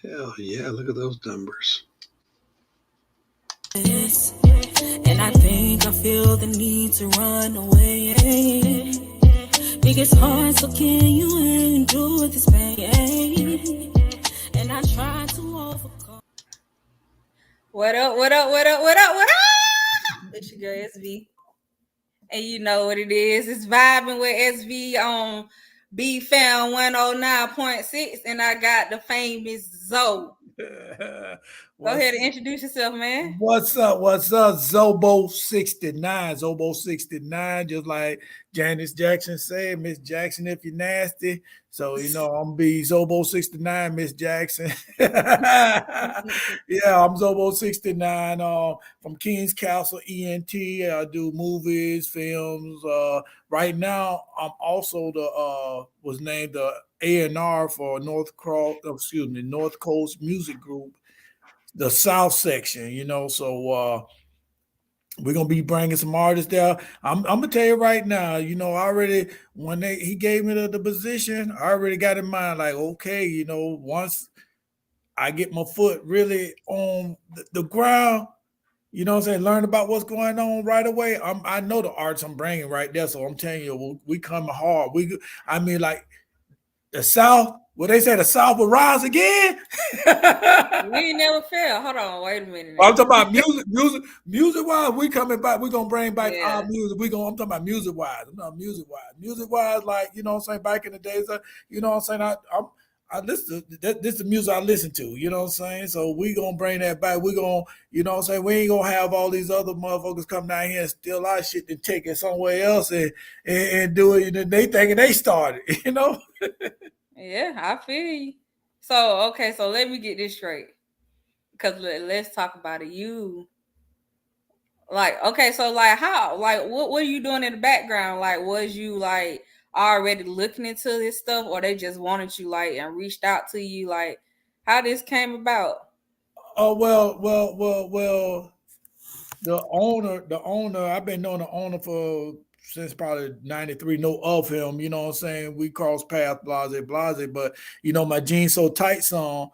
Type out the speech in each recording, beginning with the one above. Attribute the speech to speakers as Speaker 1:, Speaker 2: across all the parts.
Speaker 1: Hell yeah, look at those numbers.
Speaker 2: And I think I feel the need to run away. Biggest heart, so can you endure this pain? And I try to overcome. What up, what up, what up, what up, what up? It's your girl SV. And you know what it is. It's Vibin with SV on B Found 109.6. And I got the famous Zoe. Go ahead and introduce yourself, man.
Speaker 3: What's up? What's up? Zobo 69. Zobo 69, just like Janice Jackson said, Miss Jackson, if you're nasty. So, I'm gonna be Zobo 69, Miss Jackson. Yeah, I'm Zobo 69 from King's Castle ENT. I do movies, films. Right now, I'm also the was named the A&R for North Coast Music Group, the South section, So we're gonna be bringing some artists there. I'm gonna tell you right now, I already when he gave me the position, I already got in mind like, okay, once I get my foot really on the ground, what I'm saying, learn about what's going on right away. I know the arts I'm bringing right there, so I'm telling you, we coming hard. Like the South. Well, they say the South will rise again.
Speaker 2: We ain't never fail. Hold on, wait a minute.
Speaker 3: I'm talking about music wise. We coming back. We gonna bring back our music. I'm talking about music wise. I'm not music wise. Like what I'm saying, back in the days. What I'm saying. I listen to this is the music I listen to. You know what I'm saying. So we gonna bring that back. We gonna what I'm saying. We ain't gonna have all these other motherfuckers come down here and steal our shit and take it somewhere else and do it. And they thinking they started.
Speaker 2: Yeah, I feel you. So okay, so let me get this straight. Cause let's talk about it. You okay, so how what were you doing in the background? Like, was you already looking into this stuff, or they just wanted you and reached out to you? Like, how this came about?
Speaker 3: Oh well. The owner. I've been knowing the owner for since probably '93. Know of him. You know what I'm saying. We cross paths, blase. But my jeans so tight song.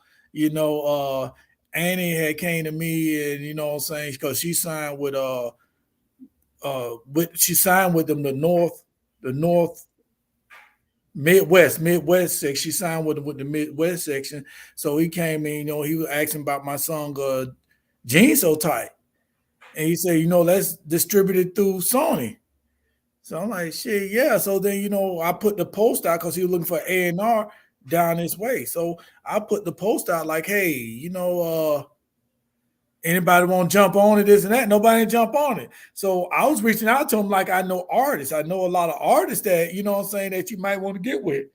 Speaker 3: Annie had came to me, and what I'm saying, because she signed with she signed with them the North Midwest section. She signed with the Midwest section. So he came in. He was asking about my song "Jeans So Tight." And he said, let's distribute it through Sony. So I'm like, shit, yeah. So then, I put the post out because he was looking for A&R down this way. So I put the post out like, hey, anybody want to jump on it, this and that? Nobody jump on it. So I was reaching out to him like I know artists. I know a lot of artists that, what I'm saying, that you might want to get with.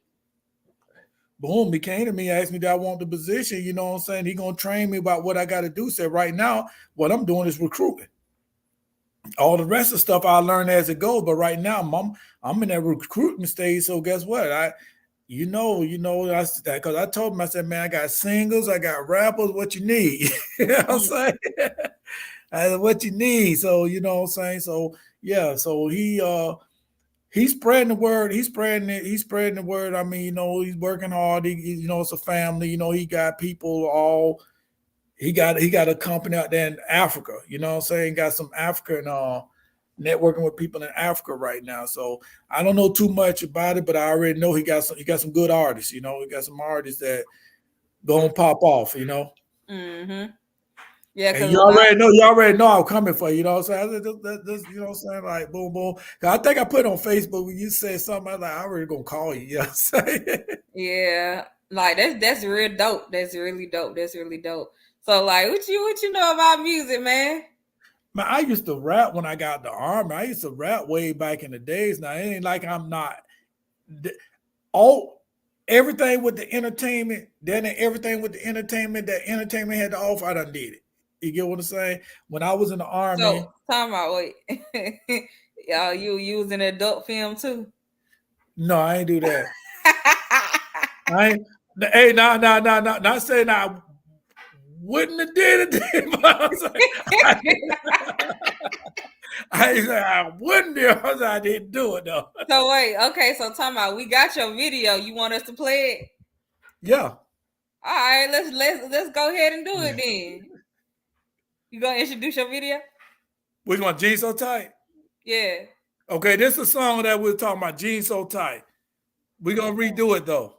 Speaker 3: Boom, he came to me, asked me, do I want the position? You know what I'm saying? He going to train me about what I got to do. Said, right now, what I'm doing is recruiting. All the rest of the stuff I learn as it goes, but right now I'm in that recruitment stage. So guess what? That's because I told him, I said, man, I got singles, I got rappers. What you need? You know what I'm saying? I said, what you need? So you know what I'm saying. So yeah, so he's spreading the word. He's spreading it. He's spreading the word. I mean, he's working hard. It's a family. He got people all. He got a company out there in Africa, you know what I'm saying? Got some African networking with people in Africa right now. So I don't know too much about it, but I already know he got some good artists, He got some artists that gonna pop off,
Speaker 2: Mm-hmm. Yeah,
Speaker 3: and you already know I'm coming for you, you know what I'm saying? This, you know what I'm saying? Like boom, boom. I think I put on Facebook when you said something, I was like, I already gonna call you, you know what I'm saying?
Speaker 2: Yeah. Like that's real dope. That's really dope. That's really dope. So what you know about music, man?
Speaker 3: Man, I used to rap when I got the army. I used to rap way back in the days. Now it ain't like I'm not. All everything with the entertainment, then everything with the entertainment that entertainment had to offer, I done did it. You get what I'm saying? When I was in the army.
Speaker 2: So talking about wait, y'all, you was in adult film too?
Speaker 3: No, I ain't do that. I ain't. Hey, no, not saying I wouldn't have did it. I wouldn't do it. I didn't do it though.
Speaker 2: So wait, okay. So talking about we got your video. You want us to play it?
Speaker 3: Yeah.
Speaker 2: All right, let's go ahead and do it then. You gonna introduce your video?
Speaker 3: Which one? Jeans So Tight?
Speaker 2: Yeah.
Speaker 3: Okay, this is a song that we're talking about. Jeans So Tight. We're gonna redo it though.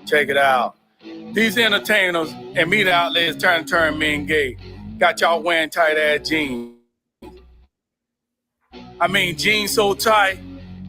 Speaker 3: Check it out. These entertainers and media outlets turn men gay. Got y'all wearing tight ass jeans. I mean jeans so tight,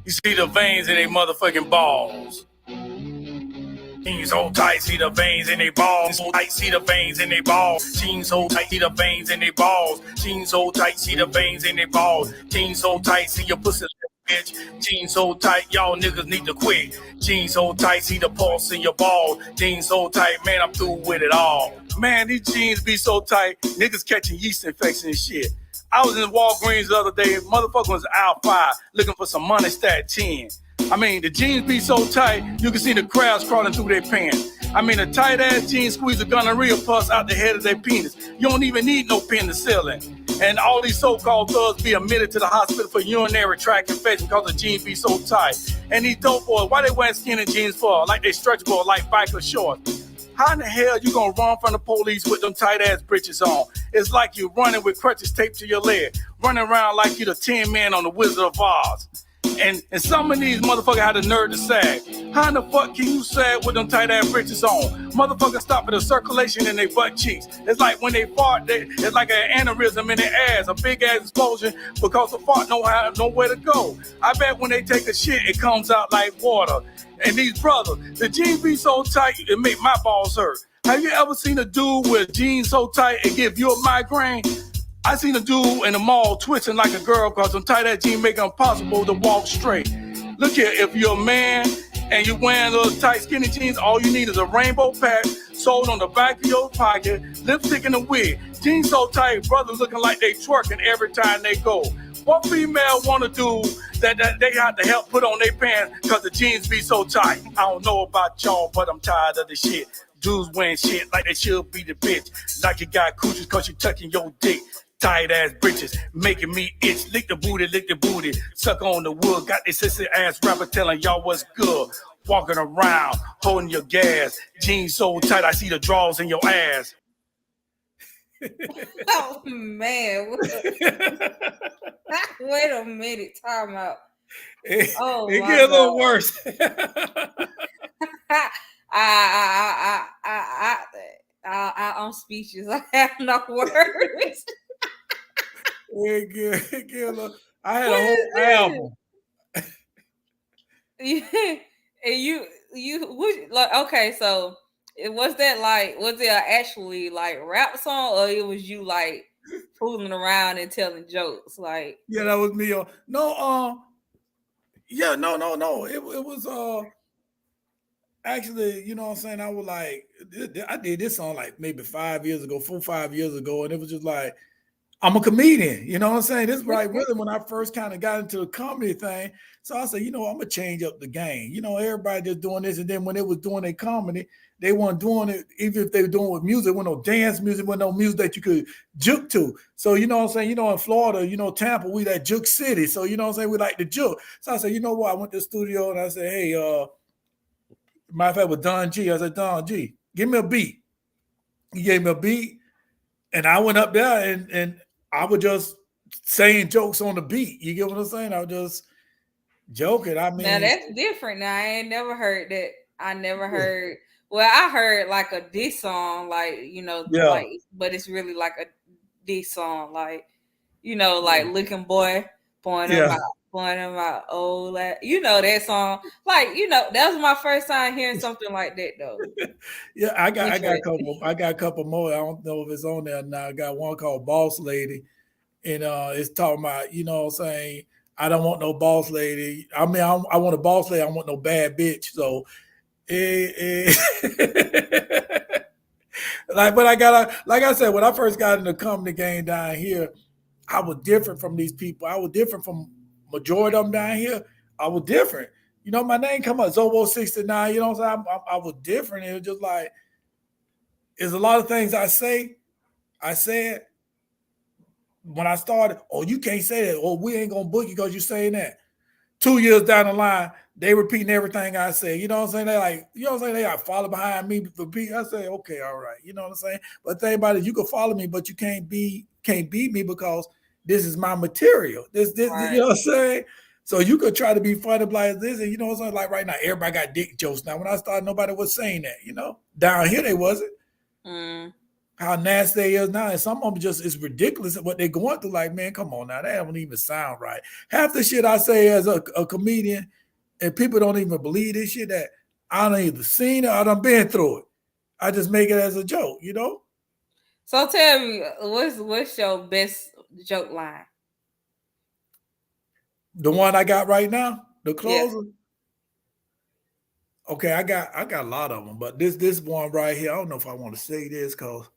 Speaker 3: you see the veins in their motherfucking balls. Jeans so tight, see the veins in their balls. So tight, see the veins in their balls. Jeans so tight, see the veins in their balls. Jeans so tight, see the veins in their balls. Jeans so tight, see your pussy, bitch. Jeans so tight, y'all niggas need to quit. Jeans so tight, see the pulse in your balls. Jeans so tight, man, I'm through with it all. Man, these jeans be so tight, niggas catching yeast infection and shit. I was in Walgreens the other day, motherfucker was out 5 looking for some money stat 10. I mean, the jeans be so tight, you can see the crabs crawling through their pants. I mean, a tight-ass jeans squeeze a gonorrhea pus out the head of their penis. You don't even need no penicillin. And all these so-called thugs be admitted to the hospital for urinary tract infection because the jeans be so tight. And these dope boys, why they wearing skinny jeans for? Like they stretchable, like biker shorts. How in the hell you gonna run from the police with them tight-ass britches on? It's like you running with crutches taped to your leg, running around like you the 10 man on the Wizard of Oz. And some of these motherfuckers had the nerve to sag. How in the fuck can you sag with them tight-ass britches on? Motherfuckers stop at the circulation in their butt cheeks. It's like when they fart, it's like an aneurysm in their ass, a big-ass explosion because the fart nowhere to go. I bet when they take a shit, it comes out like water. And these brothers, the jeans be so tight, it make my balls hurt. Have you ever seen a dude with jeans so tight it give you a migraine? I seen a dude in the mall twisting like a girl because some tight-ass jeans make it impossible to walk straight. Look here, if you're a man and you're wearing those tight skinny jeans, all you need is a rainbow patch sold on the back of your pocket, lipstick and a wig. Jeans so tight, brothers looking like they twerking every time they go. What female want to do that they have to help put on their pants because the jeans be so tight? I don't know about y'all, but I'm tired of the shit. Dudes wearing shit like they should be the bitch. Like you got coochies because you tucking your dick. Tight ass britches making me itch. Lick the booty. Suck on the wood. Got this sissy ass rapper telling y'all what's good. Walking around, holding your gas. Jeans so tight, I see the draws in your ass.
Speaker 2: Oh man. Wait a minute, time out.
Speaker 3: It gets a little worse.
Speaker 2: I'm speechless. I have no words.
Speaker 3: I had a whole album.
Speaker 2: And okay, so was it actually like rap song or it was you like fooling around and telling jokes? Like,
Speaker 3: yeah, that was me. No. It was actually, you know what I'm saying? I was like, I did this song like maybe 5 years ago, 5 years ago, and it was just like, I'm a comedian, you know what I'm saying? This is right really when I first kind of got into the comedy thing. So I said, I'm gonna change up the game. Everybody just doing this, and then when they was doing their comedy, they weren't doing it, even if they were doing it with music, there was no dance music, with no music that you could juke to. So you know what I'm saying? In Florida, Tampa, we that juke city. So you know what I'm saying? We like the juke. So I said, you know what? I went to the studio and I said, hey, matter of fact, with Don G, I said, Don G, give me a beat. He gave me a beat, and I went up there and I was just saying jokes on the beat. You get what I'm saying? I was just joking. I mean,
Speaker 2: now that's different. Now I ain't never heard that. I never heard. Well, I heard like a diss song, like like, but it's really like a diss song, like like Looking Boy, pointing him out. Oh, that song. Like that was my first time hearing something like that though.
Speaker 3: Yeah, I got a couple more. I don't know if it's on there now. I got one called Boss Lady. And it's talking about, you know what I'm saying, I don't want no boss lady. I mean, I want a boss lady. I don't want no bad bitch. So, but like I said, when I first got in the comedy game down here, I was different from these people. I was different from majority of them down here. I was different. My name come up, Zobo 69. You know what I'm saying? I was different. It was just like, there's a lot of things I said. When I started, you can't say that. We ain't gonna book you because you're saying that. 2 years down the line, they repeating everything I say. You know what I'm saying? They like, you know what I'm saying? They like follow behind me for beat. I say, okay, all right. You know what I'm saying? But the thing about it, you can follow me, but you can't beat me because this is my material. This, you
Speaker 4: Right.
Speaker 3: know what I'm saying? So you could try to be funny like this, and you know what I'm saying? Like right now, everybody got dick jokes. Now, when I started, nobody was saying that, you know. Down here they wasn't.
Speaker 4: Mm.
Speaker 3: How nasty they is now. And some of them just is ridiculous what they're going through. Like, man, come on now. That don't even sound right. Half the shit I say as a comedian, and people don't even believe this shit that I done either seen it or I done been through it. I just make it as a joke, you know?
Speaker 4: So tell me, what's your best joke line?
Speaker 3: The one I got right now, the
Speaker 4: Yeah.
Speaker 3: closer. Okay, I got a lot of them, but this one right here, I don't know if I want to say this because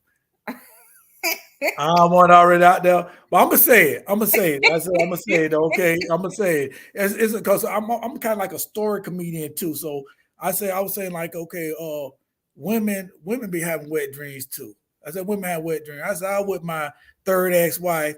Speaker 3: I want already out there, but I'm gonna say it. I'm gonna say it. I said I'm gonna say it. Okay, I'm gonna say it. It's because I'm kind of like a story comedian too. So I was saying like, okay, women be having wet dreams too. I said women have wet dreams. I said I was with my third ex-wife,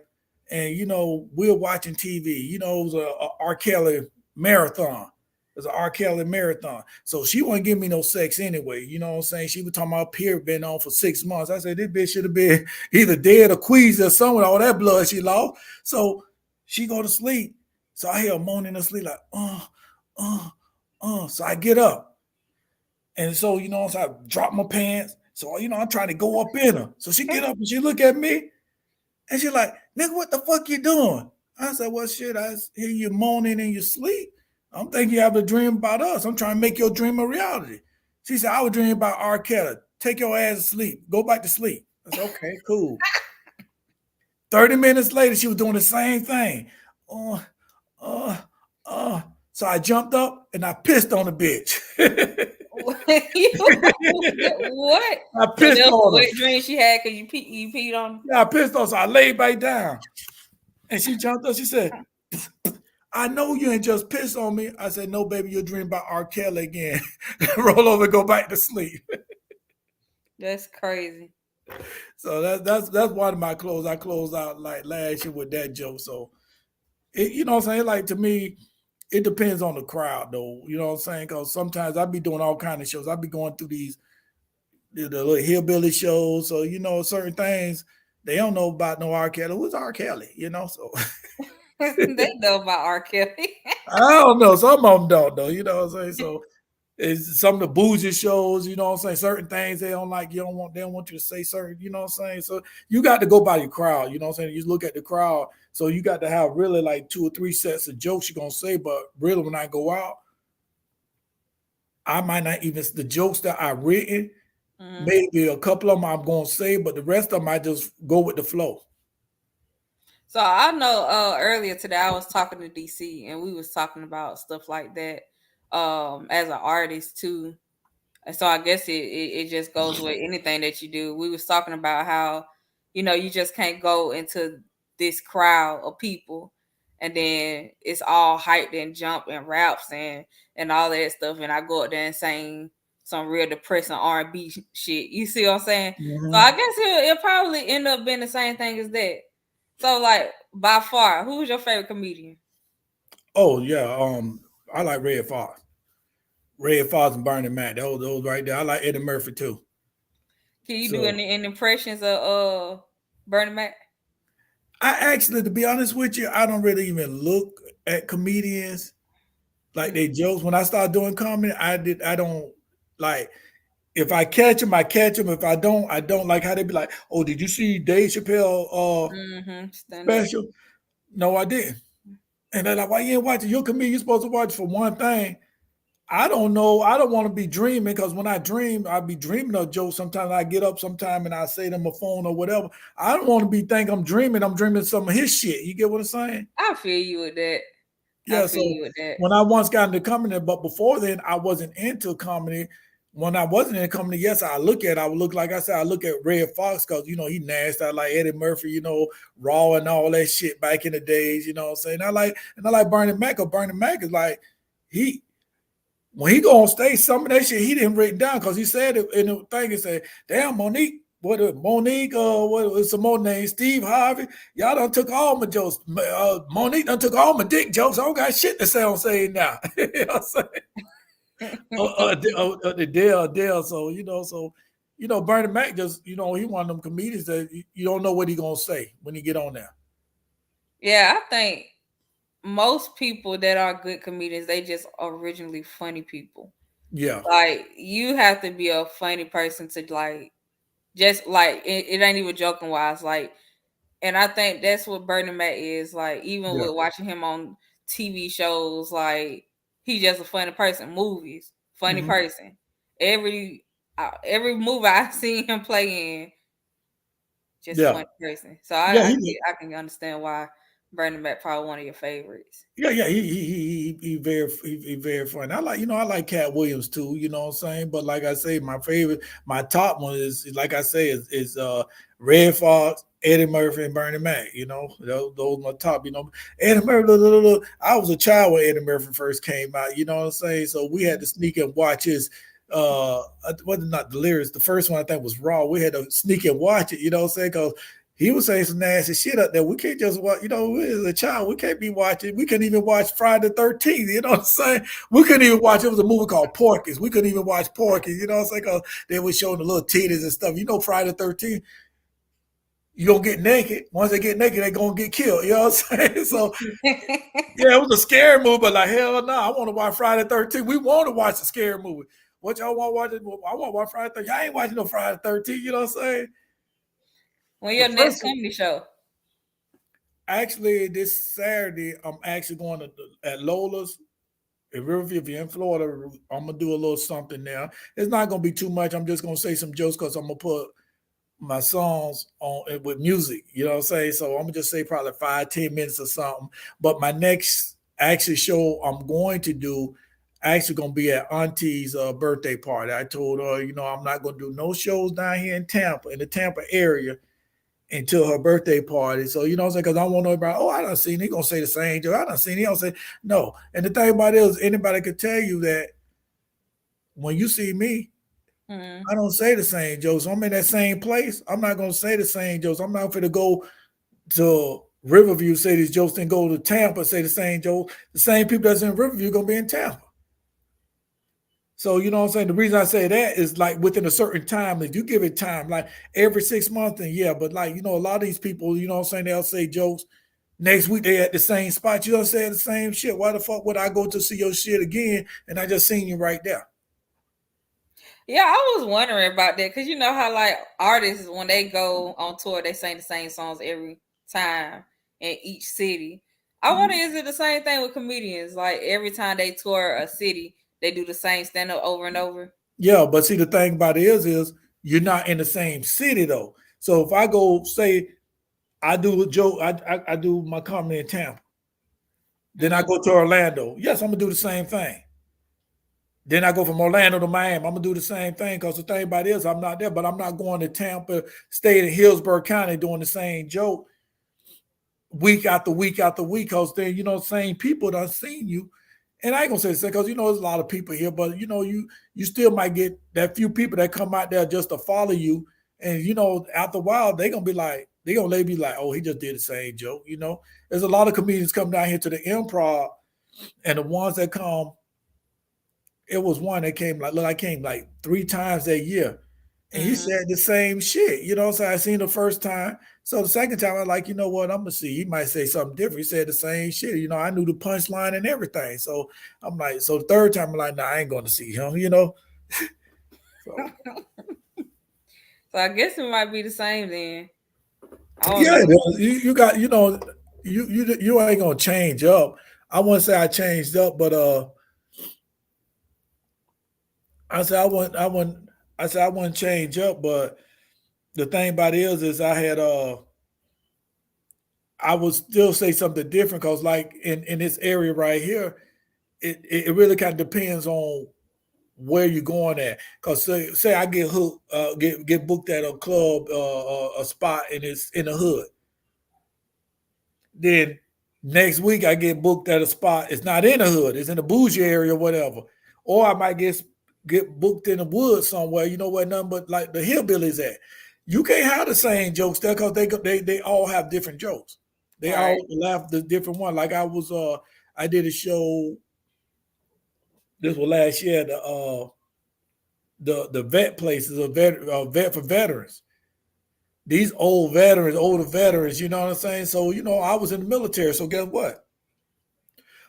Speaker 3: and you know we're watching TV. You know it was a R. Kelly marathon. It was an R. Kelly marathon. So she wouldn't give me no sex anyway. You know what I'm saying? She was talking about period been on for 6 months. I said, this bitch should have been either dead or queasy or something with all that blood she lost. So she go to sleep. So I hear her moaning in her sleep like, So I get up. And so, you know, so I drop my pants. So, you know, I'm trying to go up in her. So she get up and she look at me and she like, nigga, what the fuck you doing? I said, well, shit, I hear you moaning in your sleep. I'm thinking you have a dream about us. I'm trying to make your dream a reality. She said, I was dreaming about R. Kelly. Take your ass to sleep. Go back to sleep. I said, okay, cool. 30 minutes later, she was doing the same thing. So I jumped up and I pissed on the bitch.
Speaker 4: What?
Speaker 3: I
Speaker 4: So
Speaker 3: pissed
Speaker 4: there was a
Speaker 3: on her.
Speaker 4: wet dream she had because you peed on her?
Speaker 3: Yeah, I pissed on her. So I laid back down. And she jumped up. She said, I know you ain't just pissed on me. I said, no, baby, you're dreaming about R. Kelly again. Roll over and go back to sleep.
Speaker 4: That's crazy.
Speaker 3: So that's one of my clothes. I closed out like last year with that joke. So you know what I'm saying? Like to me, it depends on the crowd though. You know what I'm saying? Because sometimes I be doing all kind of shows. I be going through the little hillbilly shows. So you know, certain things they don't know about no R. Kelly. Who's R. Kelly? You know, so
Speaker 4: They know about R. Kelly.
Speaker 3: I don't know. Some of them don't know. You know what I'm saying? So it's some of the bougie shows, you know what I'm saying? Certain things they don't like, they don't want you to say certain, you know what I'm saying? So you got to go by your crowd, you know what I'm saying? You look at the crowd. So you got to have really like 2 or 3 sets of jokes you're gonna say, but really when I go out, I might not even the jokes that I written, maybe a couple of them I'm gonna say, but the rest of them I just go with the flow.
Speaker 4: So I know earlier today I was talking to DC and we was talking about stuff like that as an artist too. And so I guess it just goes with anything that you do. We was talking about how, you know, you just can't go into this crowd of people and then it's all hyped and jump and raps and all that stuff. And I go up there and sing some real depressing R&B shit. You see what I'm saying?
Speaker 3: Mm-hmm.
Speaker 4: So I guess it'll probably end up being the same thing as that. So like by far, who's your favorite comedian?
Speaker 3: Oh yeah, I like Red Fox. Red Fox and Bernie Mac. Those right there. I like Eddie Murphy too.
Speaker 4: Can you do
Speaker 3: So
Speaker 4: any impressions of Bernie Mac?
Speaker 3: I actually, to be honest with you, I don't really even look at comedians like they jokes. When I start doing comedy, I don't like if I catch them, I catch them. If I don't, I don't like how they be like, oh, did you see Dave Chappelle
Speaker 4: Stand up.
Speaker 3: special? No, I didn't. And they're like, why you ain't watching? You're a comedian, you're supposed to watch for one thing. I don't know. I don't want to be dreaming because when I dream, I be dreaming of jokes. Sometimes I get up sometime and I say them a phone or whatever. I don't want to be think I'm dreaming. I'm dreaming some of his shit. You get what I'm saying?
Speaker 4: I feel you with that. I
Speaker 3: Yeah.
Speaker 4: feel
Speaker 3: So
Speaker 4: you with that.
Speaker 3: when I once got into comedy, but before then I wasn't into comedy. When I wasn't in comedy, yes, I would look like I said, I look at Red Fox because you know he nasty. I like Eddie Murphy, you know, Raw and all that shit back in the days. You know what I'm saying? I like Bernie Mac. Because Bernie Mac is like when he go on stage, some of that shit he didn't written down because he said it in the thing. He said, "Damn, Monique, Monique, what was some more names? Steve Harvey. Y'all done took all my jokes. Monique done took all my dick jokes. I don't got shit to say on saying now. You know what I'm saying? Adele. So Bernie Mac just, he one of them comedians that you don't know what he gonna say when he get on there.
Speaker 4: Yeah, I think most people that are good comedians, they just originally funny people.
Speaker 3: Yeah.
Speaker 4: Like you have to be a funny person to like, just like it ain't even joking wise. Like, and I think that's what Bernie Mac is. Like, even
Speaker 3: Yeah.
Speaker 4: with watching him on TV shows, like he's just a funny person. Movies, funny
Speaker 3: Mm-hmm.
Speaker 4: person. Every movie I seen him play in, just a
Speaker 3: Yeah.
Speaker 4: funny person. So
Speaker 3: Yeah.
Speaker 4: I can understand why Bernie Mac probably one of your favorites.
Speaker 3: Yeah, he very funny. I like Cat Williams too. You know what I'm saying? But like I say, my top one is like I say is Red Fox, Eddie Murphy, and Bernie Mac. Those my top. Eddie Murphy. I was a child when Eddie Murphy first came out. You know what I'm saying? So we had to sneak and watch his. Wasn't not the lyrics. The first one I think was Raw. We had to sneak and watch it. You know what I'm saying? Because he was saying some nasty shit up there. We can't just watch, as a child, we can't be watching. We couldn't even watch Friday the 13th. You know what I'm saying? We couldn't even watch, it was a movie called Porky's. We couldn't even watch Porky's. You know what I'm saying? Because they were showing the little titties and stuff. Friday the 13th, you don't get naked. Once they get naked, they're going to get killed. You know what I'm saying? So, yeah, it was a scary movie, but like, hell no, I want to watch Friday the 13th. We want to watch a scary movie. What y'all want to watch? I want to watch Friday the 13th. I ain't watching no Friday the 13th. You know what I'm saying?
Speaker 4: When your next comedy show?
Speaker 3: Actually, this Saturday, I'm actually going at Lola's in Riverview. If you're in Florida, I'm gonna do a little something there. It's not gonna be too much. I'm just gonna say some jokes because I'm gonna put my songs on with music. You know what I'm saying? So I'm gonna just say probably 5-10 minutes or something. But my next actually show I'm going to do actually gonna be at Auntie's birthday party. I told her, I'm not gonna do no shows down here in the Tampa area until her birthday party. So, what I'm saying? Because I don't want nobody, I done seen he gonna say the same joke. I done seen he don't say no. And the thing about it is anybody could tell you that when you see me, I don't say the same jokes. I'm in that same place. I'm not gonna say the same jokes. I'm not gonna go to Riverview, say these jokes, then go to Tampa, say the same jokes. The same people that's in Riverview gonna be in Tampa. So, you know what I'm saying? The reason I say that is like within a certain time, if you give it time, like every 6 months, then yeah, but like, a lot of these people, you know what I'm saying? They'll say jokes. Next week, they at the same spot. You don't say the same shit. Why the fuck would I go to see your shit again? And I just seen you right there.
Speaker 4: Yeah, I was wondering about that because you know how like artists, when they go on tour, they sing the same songs every time in each city. I wonder, is it the same thing with comedians? Like every time they tour a city, they do the same stand up over and over.
Speaker 3: Yeah, but see, the thing about it is you're not in the same city though. So if I go say I do a joke, I do my comedy in Tampa, then I go to Orlando. Yes, I'm gonna do the same thing. Then I go from Orlando to Miami. I'm gonna do the same thing because the thing about it is I'm not there, but I'm not going to Tampa, staying in Hillsborough County doing the same joke week after week after week. Because then same people done seen you. And I ain't gonna say this because there's a lot of people here, but you still might get that few people that come out there just to follow you. And after a while, they gonna be like, oh, he just did the same joke. There's a lot of comedians come down here to the Improv, and the ones that come, it was one that came I came like 3 times that year. And he said the same shit. So I seen the first time. So the second time I was like, you know what? I'm gonna see. He might say something different. He said the same shit. I knew the punchline and everything. So I'm like, so the third time I'm like, nah, I ain't gonna see him,
Speaker 4: So I guess it might be the same then.
Speaker 3: Yeah, you got, you ain't gonna change up. I wouldn't say I changed up, but I said I wouldn't change up, but the thing about it is I had I would still say something different because like in this area right here, it really kind of depends on where you're going at. Because say I get hooked, get booked at a club, a spot, and it's in the hood. Then next week I get booked at a spot, it's not in the hood, it's in the bougie area or whatever. Or I might get booked in the woods somewhere, where nothing but like the hillbillies at. You can't have the same jokes there because they all have different jokes. They all
Speaker 4: Right.
Speaker 3: laugh the different one. Like I did a show. This was last year. The vet places, vet for veterans. These older veterans. You know what I'm saying? So I was in the military. So guess what?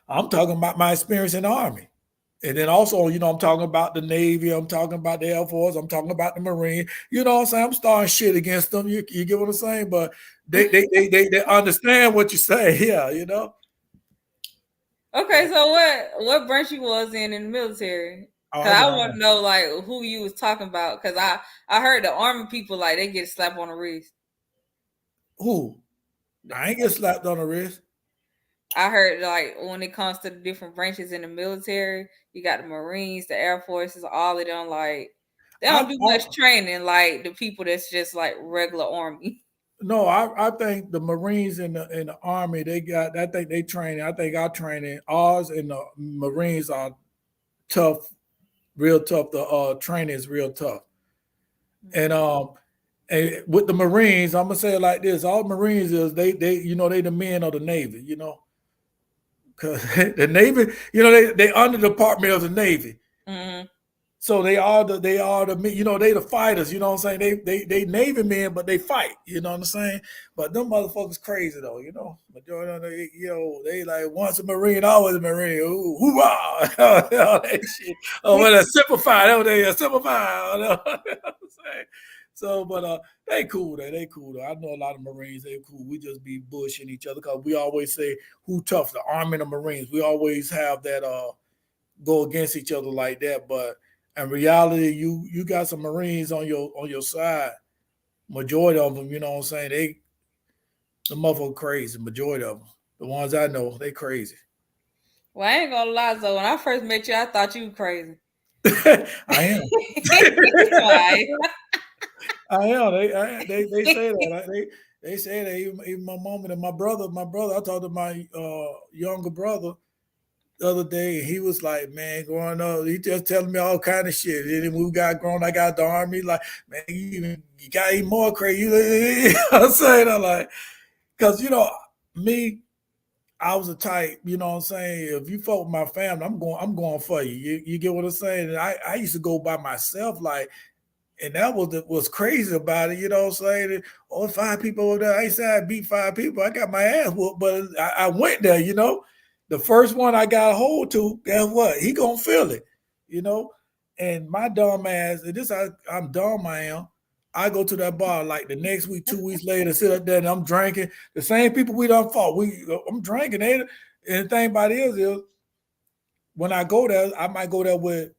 Speaker 3: I'm talking about my experience in the Army. And then also, I'm talking about the Navy, I'm talking about the Air Force, I'm talking about the Marine. You know what I'm saying? I'm starting shit against them. You get what I'm saying? But they understand what you say. Yeah,
Speaker 4: Okay, so what branch you was in the military?
Speaker 3: Oh,
Speaker 4: Cause
Speaker 3: I was
Speaker 4: I
Speaker 3: in
Speaker 4: want to know like who you was talking about. Cause I heard the Army people like they get slapped on the wrist.
Speaker 3: who? I ain't get slapped on the wrist.
Speaker 4: I heard like when it comes to the different branches in the military, you got the Marines, the Air Forces, all of them. Like they
Speaker 3: I,
Speaker 4: don't do
Speaker 3: I
Speaker 4: much training like the people that's just like regular Army.
Speaker 3: no, I think the Marines in the Army they got. I think they training. I think our training, ours and the Marines are tough, real tough. The training is real tough, and and with the Marines, I'm gonna say it like this: all Marines is they the men of the Navy, because the Navy, they under the Department of the Navy.
Speaker 4: Mm-hmm.
Speaker 3: So they the fighters, you know what I'm saying? They Navy men, but they fight, you know what I'm saying? But them motherfuckers crazy though, Majority of them, they like once a Marine, always a Marine. Ooh, hoorah! All that shit. Oh, well, a simplified, they simplified. You know what I'm saying? So, but they cool though. They cool though. I know a lot of Marines. They cool. We just be bushing each other because we always say who tough, the Army and the Marines. We always have that go against each other like that, but in reality, you got some Marines on your side. Majority of them, you know what I'm saying? The motherfucker crazy. Majority of them, the ones I know, they crazy.
Speaker 4: Well, I ain't gonna lie though. When I first met you, I thought you were crazy.
Speaker 3: I am.
Speaker 4: Why?
Speaker 3: I am. They say that. They say that even my mom and my brother. I talked to my younger brother the other day, and he was like, "Man, growing up, he just telling me all kind of shit." And then when we got grown, I got the Army. Like, man, you got even more crazy. You know what I'm saying? I'm like, because me, I was a type. You know what I'm saying? If you fuck with my family, I'm going for you. You get what I'm saying? And I used to go by myself, like. And that was crazy about it, you know what I'm saying? Oh, 5 people over there. I ain't say I beat 5 people. I got my ass whooped, but I went there, The first one I got a hold to, guess what? He gonna feel it, you know. And my dumb ass, and this I'm dumb I am. I go to that bar like the next week, 2 weeks later, sit up there and I'm drinking. The same people we done fought. I'm drinking. And the thing about it is when I go there, I might go there with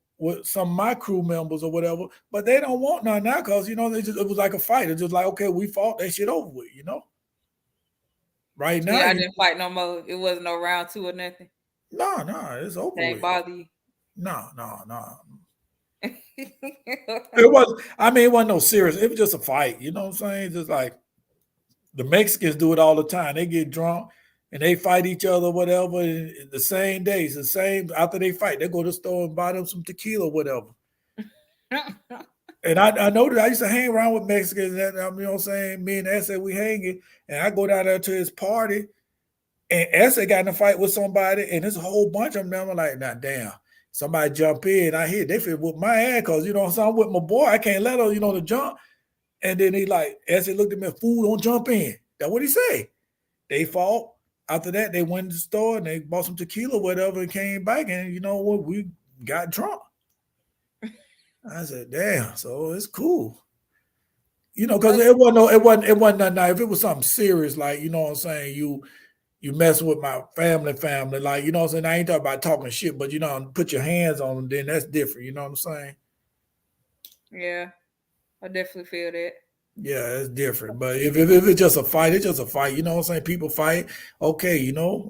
Speaker 3: some of my crew members or whatever, but they don't want none now because it was like a fight. It's just like, okay, we fought, that shit over with. Right
Speaker 4: So
Speaker 3: now,
Speaker 4: y'all didn't fight no more. It wasn't no round two or nothing.
Speaker 3: no, it's over
Speaker 4: That ain't
Speaker 3: with.
Speaker 4: bother you.
Speaker 3: No. It wasn't no serious. It was just a fight. You know what I'm saying? Just like the Mexicans do it all the time. They get drunk and they fight each other, whatever. The same days, the same after they fight, they go to the store and buy them some tequila, whatever. And I know that I used to hang around with Mexicans, and you know what I'm saying? Me and Essay, we hanging, and I go down there to his party, and Essay got in a fight with somebody, and there's a whole bunch of them. I'm like, nah, damn. Somebody jump in, I hear they feel with my ass because so I'm with my boy. I can't let her, to jump. And then he like, Essay looked at me, fool, don't jump in. That's what he say. They fought. After that, they went to the store and they bought some tequila, whatever, and came back, and you know what? We got drunk. I said, damn, so it's cool. Because it wasn't nothing. If it was something serious, like, you know what I'm saying, you messing with my family, like, you know what I'm saying? I ain't talking about talking shit, but put your hands on them, then that's different, you know what I'm saying?
Speaker 4: Yeah, I definitely feel that.
Speaker 3: Yeah, it's different. But if it's just a fight, it's just a fight. You know what I'm saying? People fight. Okay,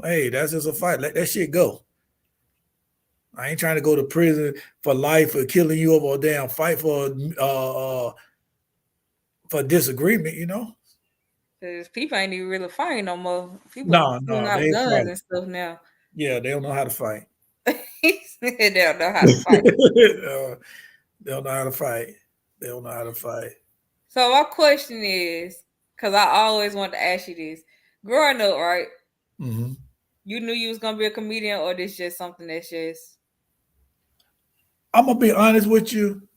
Speaker 3: hey, that's just a fight. Let that shit go. I ain't trying to go to prison for life for killing you over a damn fight for disagreement,
Speaker 4: Because people ain't even really fighting no more. People
Speaker 3: No,
Speaker 4: pulling
Speaker 3: they
Speaker 4: out
Speaker 3: ain't
Speaker 4: guns
Speaker 3: fighting.
Speaker 4: and stuff now.
Speaker 3: Yeah, they don't know how to fight.
Speaker 4: They don't know how to fight.
Speaker 3: They don't know how to fight. They don't know how to fight.
Speaker 4: So my question is, because I always wanted to ask you this. Growing up, right?
Speaker 3: Mm-hmm.
Speaker 4: You knew you was gonna be a comedian, or this just something that's just.
Speaker 3: I'm gonna be honest with you.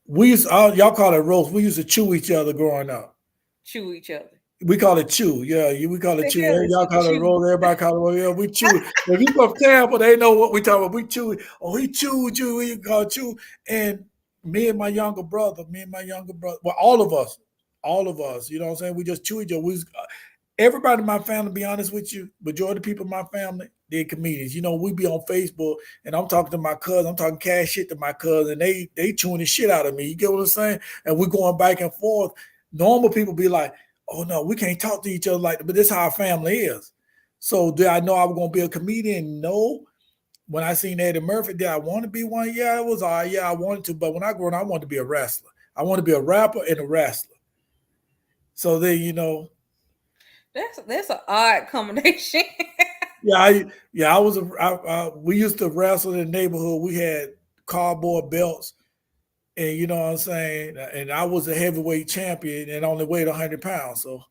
Speaker 3: Y'all call it roast. We used to chew each other growing up.
Speaker 4: Chew each other.
Speaker 3: We call it chew. Yeah, we call it
Speaker 4: The
Speaker 3: chew.
Speaker 4: hell is
Speaker 3: Y'all
Speaker 4: a
Speaker 3: call it
Speaker 4: chew?
Speaker 3: roll. Everybody call it roll. Yeah, we chew. If you from Tampa, they know what we talking about. We chew. Oh, he chewed you. We call it chew. And me and my younger brother, well, all of us, you know what I'm saying? We just chew each other. Everybody in my family, to be honest with you, majority of the people in my family, they're comedians. You know, we be on Facebook and I'm talking to my cousin, I'm talking cash shit to my cousin, they chewing the shit out of me. You get what I'm saying? And we're going back and forth. Normal people be like, oh no, we can't talk to each other like that, but this is how our family is. So did I know I was gonna be a comedian? No. When I seen Eddie Murphy, did I want to be one? Yeah, it was all right. Yeah, I wanted to, but when I grew up, I wanted to be a wrestler. I want to be a rapper and a wrestler. So then, you know,
Speaker 4: That's an odd combination.
Speaker 3: I was. We used to wrestle in the neighborhood. We had cardboard belts, and you know what I'm saying. And I was a heavyweight champion and only weighed 100 pounds. So,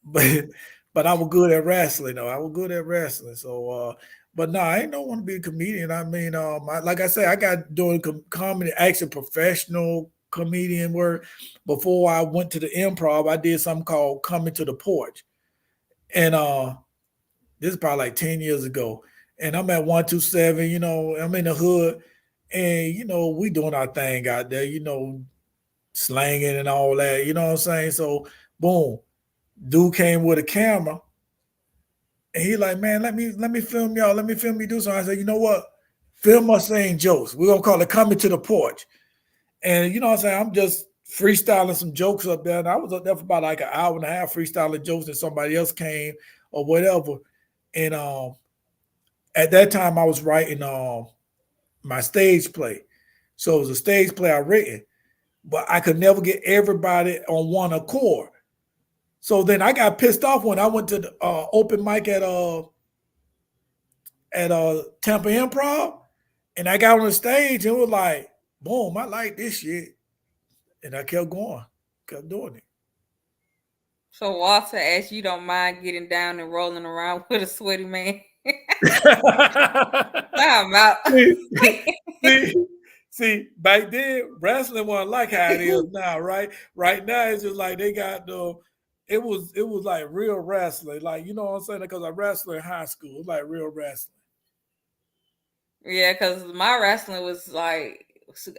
Speaker 3: but I was good at wrestling. Though I was good at wrestling. So, but no, I ain't don't want to be a comedian. I mean, like I said, I got doing comedy, actually professional comedian work. Before I went to the improv, I did something called Coming to the Porch, and this is probably like 10 years ago. And I'm at 127, you know, I'm in the hood. And, you know, we doing our thing out there, you know, slanging and all that, you know what I'm saying? So, boom, dude came with a camera. And he like, man, let me film y'all. Let me film you do something. I said, you know what? Film us saying jokes. We're going to call it Coming to the Porch. And, you know what I'm saying? I'm just freestyling some jokes up there. And I was up there for about like an hour and a half freestyling jokes, and somebody else came or whatever. And at that time, I was writing my stage play. So it was a stage play I written, but I could never get everybody on one accord. So then I got pissed off when I went to the open mic at Tampa Improv, and I got on the stage and it was like, boom, I like this shit. And I kept going, kept doing it.
Speaker 4: So Walter asked, you don't mind getting down and rolling around with a sweaty man? I'm out.
Speaker 3: See, back then wrestling wasn't like how it is now, right? Right now it's just like they got it was like real wrestling, like, you know what I'm saying? Because I wrestled in high school, it was like real wrestling.
Speaker 4: Yeah, because my wrestling was like,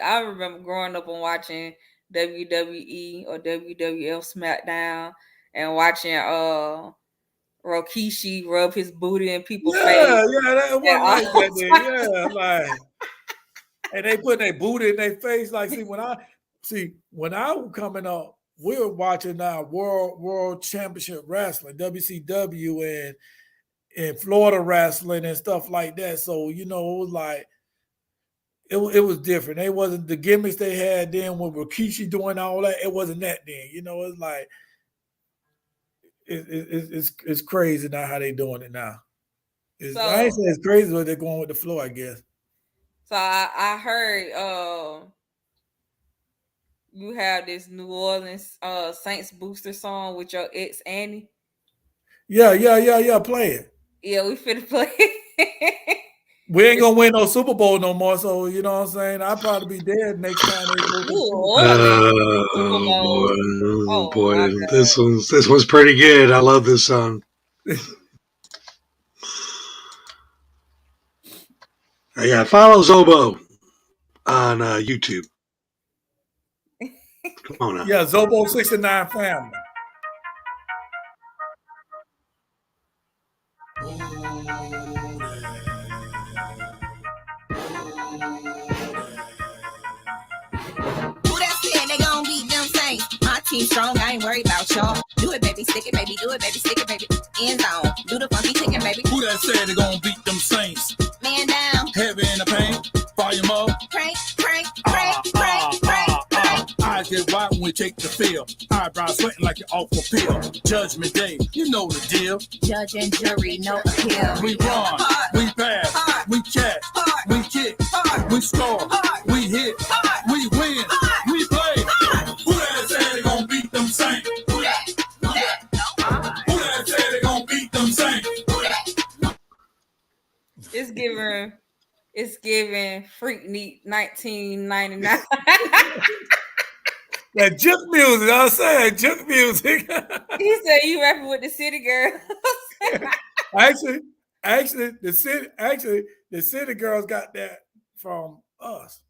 Speaker 4: I remember growing up and watching WWE or WWF SmackDown and watching Rikishi rub his booty in people's face.
Speaker 3: Yeah, that wasn't like that then. Yeah, like, and they put their booty in their face. Like, when I was coming up, we were watching World Championship Wrestling, WCW, and Florida wrestling and stuff like that. So, you know, it was like, it was different. It wasn't the gimmicks they had then with Rikishi doing all that. It wasn't that then. You know, it's like, it's crazy now how they doing it now. I ain't saying it's crazy, but they're going with the flow, I guess.
Speaker 4: So I heard you have this New Orleans Saints booster song with your ex Annie.
Speaker 3: Yeah. Play it.
Speaker 4: Yeah, we finna play it.
Speaker 3: We ain't gonna win no Super Bowl no more, so you know what I'm saying? I'll probably be dead next time they go to
Speaker 1: Oh boy. This one's pretty good. I love this song. Yeah, follow Zobo on YouTube. Come on now.
Speaker 3: Yeah, Zobo 69 family.
Speaker 2: Team strong, I ain't worried about y'all. Do it, baby, stick it, baby, do it, baby, stick it, baby. End zone, do the funky chicken, baby.
Speaker 5: Who that said they gonna beat them Saints?
Speaker 2: Man down,
Speaker 5: heavy in the paint, volume up.
Speaker 2: Crank.
Speaker 5: Eyes get wide when we take the field. Eyebrows sweating like you're off a pill. Judgment Day, you know the deal.
Speaker 2: Judge and jury, no appeal.
Speaker 5: We run, we pass, we catch, we kick, we score, we hit, we win, we play.
Speaker 4: It's giving Freak Neat 1999.
Speaker 3: That juke music, I'm saying juke music.
Speaker 4: He said you rapping with the city girl.
Speaker 3: actually, the city girls got that from us.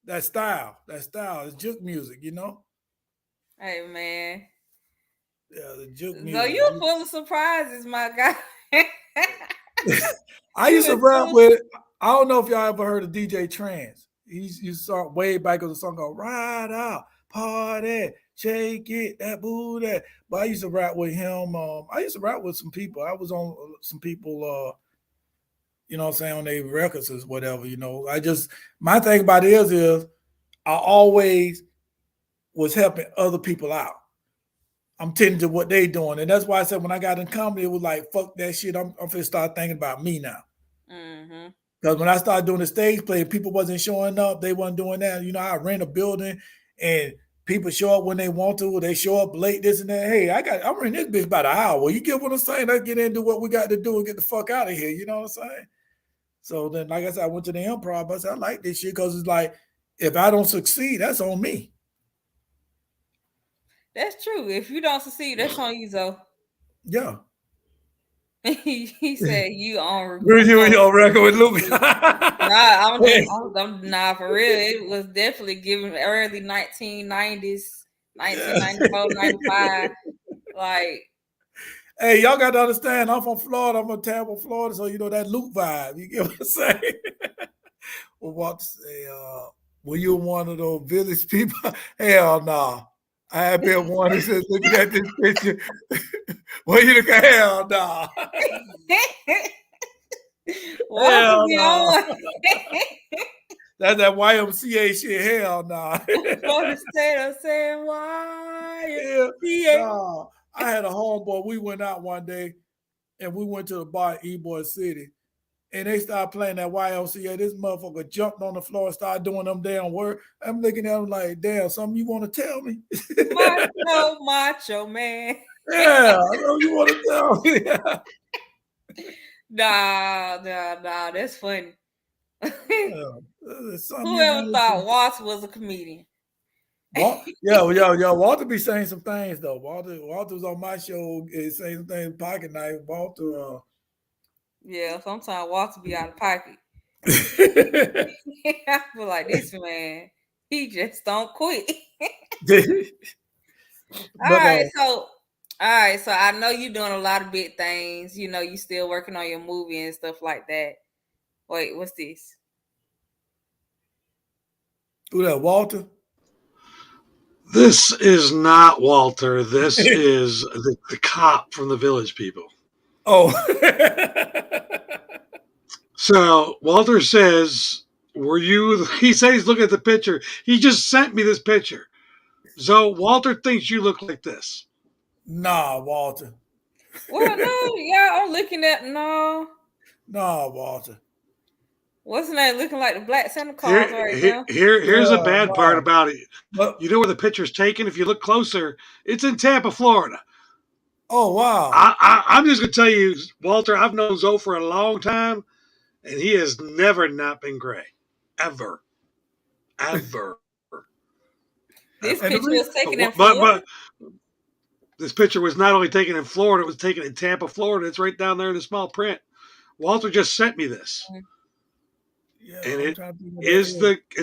Speaker 3: That style is juke music, you know.
Speaker 4: Hey man.
Speaker 3: Yeah, the juke
Speaker 4: So
Speaker 3: music.
Speaker 4: you full of surprises, my guy.
Speaker 3: I used to rap with. I don't know if y'all ever heard of DJ Trance. You saw way back on the song called "Ride Out, Party, Shake It, That Booty." But I used to rap with him. I used to rap with some people. I was on some people. You know what I'm saying, on their records or whatever. You know, my thing about it is I always was helping other people out. I'm tending to what they doing. And that's why I said when I got in comedy, it was like, fuck that shit. I'm finna start thinking about me now.
Speaker 4: Mm-hmm.
Speaker 3: Because when I started doing the stage play, people wasn't showing up. They wasn't doing that. You know, I rent a building and people show up when they want to. They show up late, this and that. Hey, I'm renting this bitch about an hour. You get what I'm saying? Let's get into what we got to do and get the fuck out of here. You know what I'm saying? So then, like I said, I went to the improv. I said, I like this shit because it's like, if I don't succeed, that's on me.
Speaker 4: That's true. If you don't succeed, that's on you, though.
Speaker 3: Yeah.
Speaker 4: He said you on
Speaker 3: You on record with Luke?
Speaker 4: Nah, for real. It was definitely given early 1990s, 1994, 95. Like,
Speaker 3: hey, y'all got to understand, I'm from Florida. I'm from Tampa, Florida, so you know that Luke vibe. You get what I'm saying? Well, what to say? Were you one of those village people? Hell no. Nah. I have been one that says, looking at this picture. Well, you look at hell no. Nah.
Speaker 4: Hell no.
Speaker 3: That's that YMCA shit. Hell no. Nah.
Speaker 4: For the state of saying YMCA.
Speaker 3: Nah. I had a homeboy. We went out one day and we went to the bar in Ybor City. And they started playing that YMCA. This motherfucker jumped on the floor and started doing them damn work. I'm looking at him like, damn, something you want to tell me?
Speaker 4: Macho man.
Speaker 3: Yeah, I know you want to tell me.
Speaker 4: Nah, that's funny.
Speaker 3: Whoever
Speaker 4: thought Walter was a comedian?
Speaker 3: Walter be saying some things though. Walter's on my show saying some things, pocket knife. Walter.
Speaker 4: Yeah, sometimes Walter be out of pocket. I feel like this man, he just don't quit. All right, so I know you're doing a lot of big things. You know, you still working on your movie and stuff like that. Wait, what's this?
Speaker 3: Who that, Walter?
Speaker 1: This is not Walter. This is the cop from the Village People.
Speaker 3: Oh.
Speaker 1: So Walter says, were you, he says he's looking at the picture. He just sent me this picture. So Walter thinks you look like this.
Speaker 3: Nah, Walter.
Speaker 4: Well, no, yeah, I'm looking at no.
Speaker 3: Nah, Walter.
Speaker 4: What's that looking like the Black Santa Claus now?
Speaker 1: Here's the bad part about it. You know where the picture's taken? If you look closer, it's in Tampa, Florida.
Speaker 3: Oh, wow.
Speaker 1: I'm just going to tell you, Walter, I've known Zoe for a long time, and he has never not been gray. Ever.
Speaker 4: This picture was taken in Florida?
Speaker 1: But this picture was not only taken in Florida, it was taken in Tampa, Florida. It's right down there in the small print. Walter just sent me this. Mm-hmm. Yeah, and it's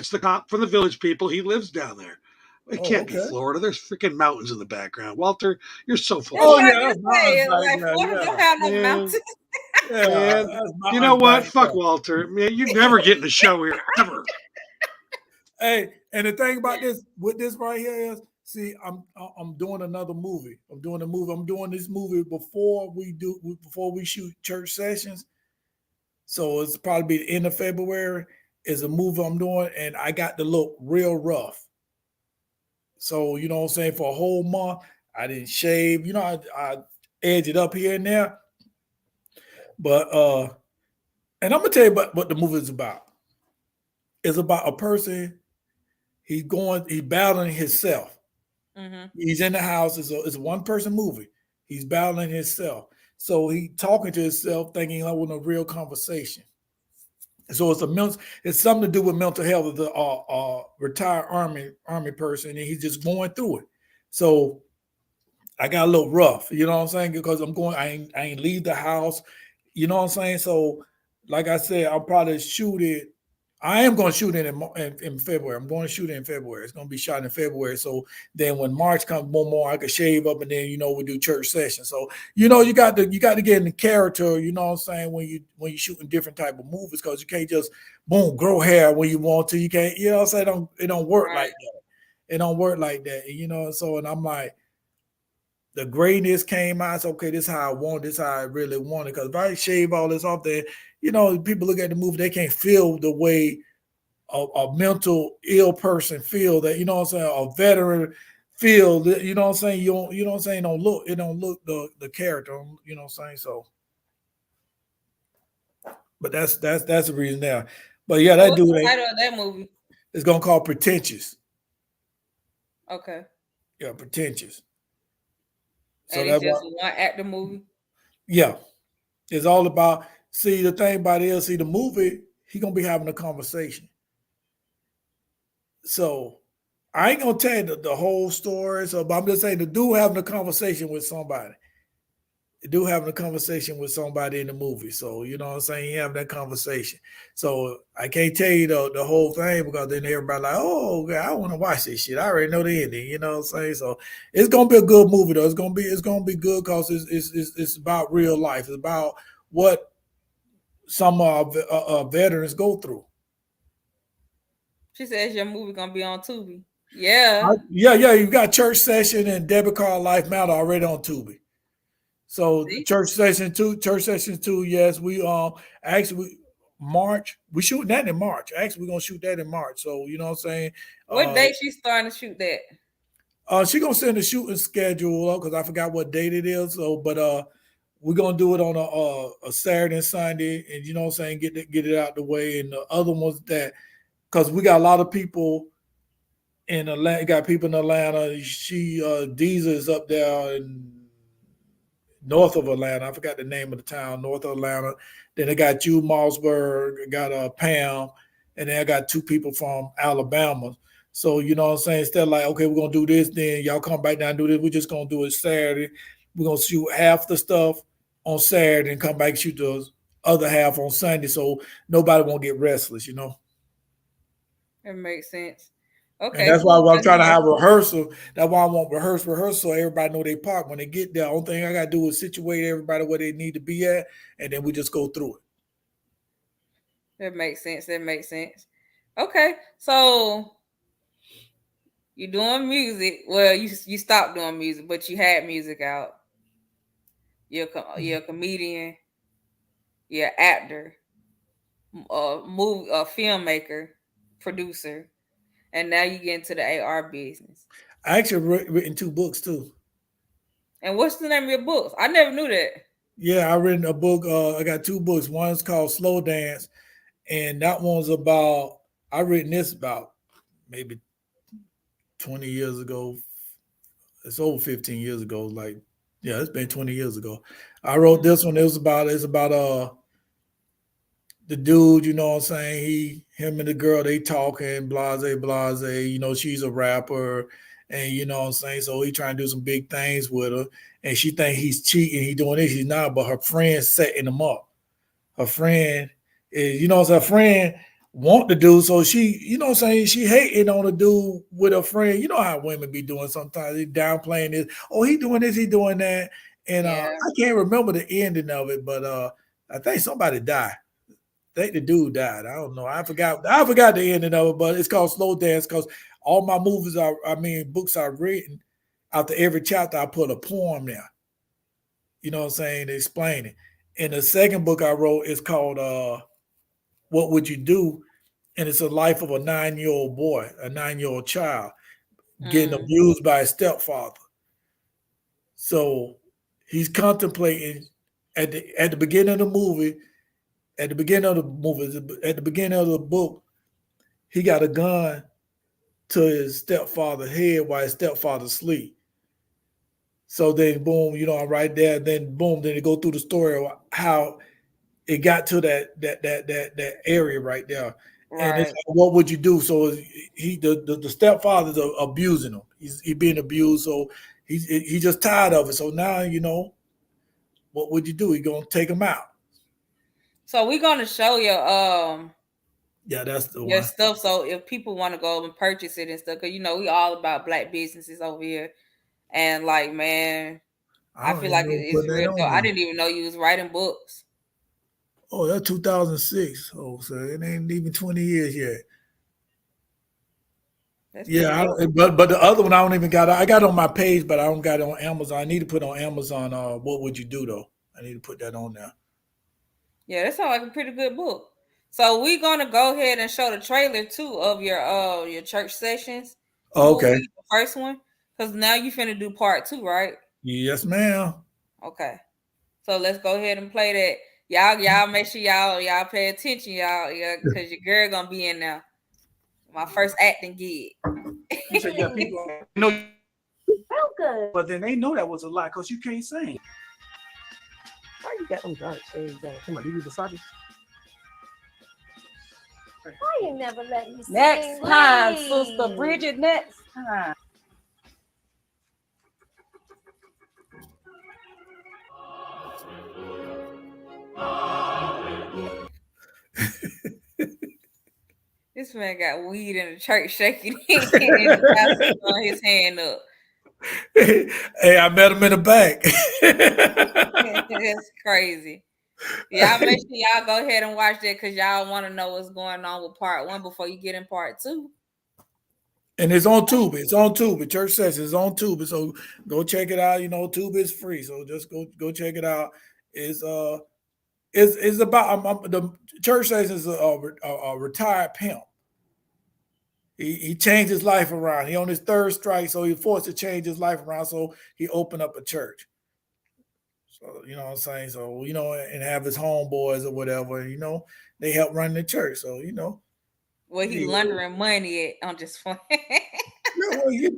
Speaker 1: the cop from the Village People. He lives down there. It can't be Florida. There's freaking mountains in the background. Walter, you're so full.
Speaker 4: Oh yeah, Florida don't have no mountains.
Speaker 1: You know what? Fuck Walter. Man, you never get in the show here ever.
Speaker 3: Hey, and the thing about this with this right here is, see, I'm doing another movie. I'm doing this movie before we shoot church sessions. So it's probably the end of February. Is a movie I'm doing, and I got to look real rough. So, you know what I'm saying, for a whole month, I didn't shave. You know, I edge it up here and there. But and I'm gonna tell you what the movie is about. It's about a person, he's battling himself. Mm-hmm. He's in the house, it's a one-person movie. He's battling himself. So he talking to himself, thinking like with a real conversation. So it's something to do with mental health of the retired army person, and he's just going through it. So I got a little rough, you know what I'm saying? Because I ain't leave the house, you know what I'm saying? So, like I said, I'll probably shoot it. I am going to shoot it in February. I'm going to shoot it in February. It's going to be shot in February. So then when March comes, more, I could shave up, and then we do church sessions. So you got to get in the character. You know what I'm saying, when you shooting different type of movies, because you can't just boom grow hair when you want to. You can't. You know what I'm saying? It don't work like that. It don't work like that. So and I'm like, the greatness came out. It's okay, this is how I want, this is how I really want it. Because if I shave all this off there, people look at the movie, they can't feel the way a mental ill person feel, that, you know what I'm saying, a veteran feel, that, you know what I'm saying, you know what I'm saying, it don't look the character, you know what I'm saying. So, but that's the reason there. But yeah,
Speaker 4: what's the title of that movie?
Speaker 3: It's gonna call Pretentious.
Speaker 4: Okay.
Speaker 3: Yeah, Pretentious.
Speaker 4: So and it's just one actor movie?
Speaker 3: Yeah. It's all about, see, the thing about it is, the movie, he gonna be having a conversation. So I ain't gonna tell you the whole story. So, but I'm just saying, the dude having a conversation with somebody. The dude having a conversation with somebody in the movie. So, you know what I'm saying? He having that conversation. So I can't tell you the whole thing, because then everybody like, oh, God, I want to watch this shit. I already know the ending. You know what I'm saying? So it's gonna be a good movie though. It's gonna be good, because it's about real life. It's about what some veterans go through.
Speaker 4: She says your movie gonna be on Tubi. Yeah.
Speaker 3: Yeah. You got Church Session and Debit Card Life Matter already on Tubi. So Church Session 2, yes. We actually March. We shooting that in March. Actually, we're gonna shoot that in March. So you know what I'm saying?
Speaker 4: What date she starting to shoot that?
Speaker 3: She gonna send the shooting schedule, because I forgot what date it is. So, but we're gonna do it on a Saturday and Sunday, and you know what I'm saying, get it out the way. And the other ones, that because we got a lot of people in Atlanta, got people in Atlanta. Deezer is up there in north of Atlanta. I forgot the name of the town, north of Atlanta. Then I got you, Mossberg, got Pam, and then I got 2 people from Alabama. So, you know what I'm saying? Instead of like, okay, we're going to do this, then y'all come back down and do this. We're just going to do it Saturday. We're going to shoot half the stuff on Saturday and come back and shoot the other half on Sunday, so nobody won't get restless,
Speaker 4: It makes sense. Okay.
Speaker 3: And that's why I'm trying to have rehearsal. That's why I want rehearsal, so everybody know they part. When they get there, the only thing I got to do is situate everybody where they need to be at, and then we just go through it.
Speaker 4: That makes sense. Okay, so you're doing music. Well, you stopped doing music, but you had music out. You're a comedian. You're an actor, a filmmaker, producer, and now you get into the AR business.
Speaker 3: I actually written 2 books too.
Speaker 4: And what's the name of your books? I never knew that.
Speaker 3: Yeah, I written a book. I got 2 books. One's called Slow Dance, and that one's about. I written this about maybe 20 years ago. It's over 15 years ago. Like, yeah, it's been 20 years ago. I wrote this one. It's about the dude, you know what I'm saying? Him and the girl, they talking, blase. You know, she's a rapper, and you know what I'm saying? So he trying to do some big things with her, and she think he's cheating, he doing this, he's not, but her friend's setting him up. Her friend is, you know, her friend want the dude, so she, you know what I'm saying, she hating on the dude with her friend. You know how women be doing sometimes, they downplaying this, oh, he doing this, he doing that. And I can't remember the ending of it, but I think somebody died. I think the dude died. I don't know. I forgot the ending of it, but it's called Slow Dance, because all my books I've written, after every chapter, I put a poem there. You know what I'm saying? To explain it. And the second book I wrote is called What Would You Do? And it's a life of a 9-year-old boy, a 9-year-old child, getting abused by his stepfather. So he's contemplating at the beginning of the movie. At the beginning of the book, he got a gun to his stepfather's head while his stepfather sleep. So then, boom, you know, I'm right there. Then, boom, then they go through the story of how it got to that area right there. And it's
Speaker 4: Right.
Speaker 3: like, what would you do? So the stepfather's abusing him. He's being abused. So he just tired of it. So now what would you do? He gonna take him out.
Speaker 4: So we're gonna show you
Speaker 3: Yeah, that's the
Speaker 4: your
Speaker 3: one.
Speaker 4: stuff. So if people want to go and purchase it and stuff, because we all about black businesses over here, and like, man, I
Speaker 3: don't
Speaker 4: feel
Speaker 3: even
Speaker 4: like
Speaker 3: know
Speaker 4: it's
Speaker 3: what that
Speaker 4: real
Speaker 3: on
Speaker 4: dope. I
Speaker 3: there.
Speaker 4: didn't even know you was writing books.
Speaker 3: Oh, that's 2006. Oh, so it ain't even 20 years yet.
Speaker 4: That's pretty
Speaker 3: Yeah,
Speaker 4: dope.
Speaker 3: but the other one I don't even got. I got it on my page, but I don't got it on Amazon. I need to put on Amazon. What would you do though? I need to put that on there.
Speaker 4: Yeah, that sounds like a pretty good book. So we're gonna go ahead and show the trailer too of your church sessions
Speaker 3: Okay.
Speaker 4: movie, the first one, because now you finna do part 2, right?
Speaker 3: Yes, ma'am.
Speaker 4: Okay. So let's go ahead and play that. Y'all make sure y'all pay attention, yeah, because your girl gonna be in there. My first acting gig.
Speaker 5: You said, yeah, people know. Good. But then they know that was a lie because you can't sing. Why you got them dark shades on? Come on, do you Versace?
Speaker 6: Why you never let me sing?
Speaker 7: Next time, Sister Bridget, next time.
Speaker 4: This man got weed in the church shaking and the pastor throwing his hand up.
Speaker 3: Hey, I met him in the back.
Speaker 4: That's crazy. Y'all make sure y'all go ahead and watch that because y'all want to know what's going on with part 1 before you get in part 2.
Speaker 3: And it's on Tubi. It's on Tubi. Church Sessions is on Tubi. So go check it out. Tubi is free. So just go check it out. It's about the Church Sessions is a retired pimp. He changed his life around. He on his 3rd strike, so he forced to change his life around. So he opened up a church. So you know what I'm saying. So and have his homeboys or whatever. They help run the church. So
Speaker 4: Well, he laundering money on just fun.
Speaker 3: Well, he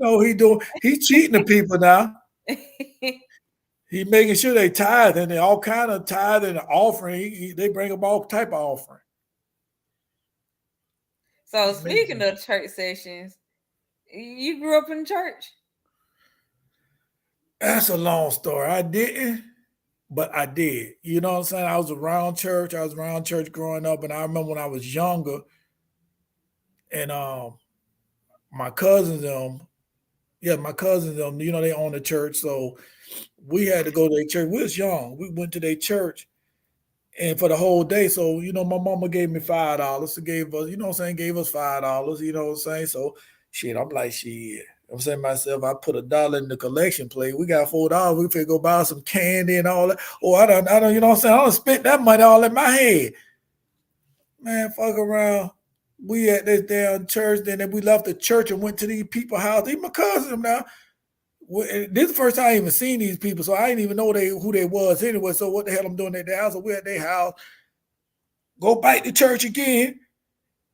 Speaker 3: cheating the people now. He making sure they tithe and they all kind of tithe and offering. They bring up all type of offering.
Speaker 4: So speaking of church sessions, you grew up in church?
Speaker 3: That's a long story. I didn't, but I did. You know what I'm saying? I was around church. I was around church growing up, and I remember when I was younger, and my cousins they own the church, so we had to go to their church. We was young. We went to their church, and for the whole day. So my mama gave me $5. So gave us, gave us $5. You know what I'm saying? So shit, I'm like, shit. I'm saying to myself, I put $1 in the collection plate. We got $4. We could go buy some candy and all that. Oh, I don't, you know what I'm saying? I don't spent that money all in my head. Man, fuck around. We at this damn church, then we left the church and went to these people's house. These my cousins now. This is the first time I even seen these people, so I didn't even know who they was anyway. So what the hell I'm doing at their house? So we at their house. Go back to church again.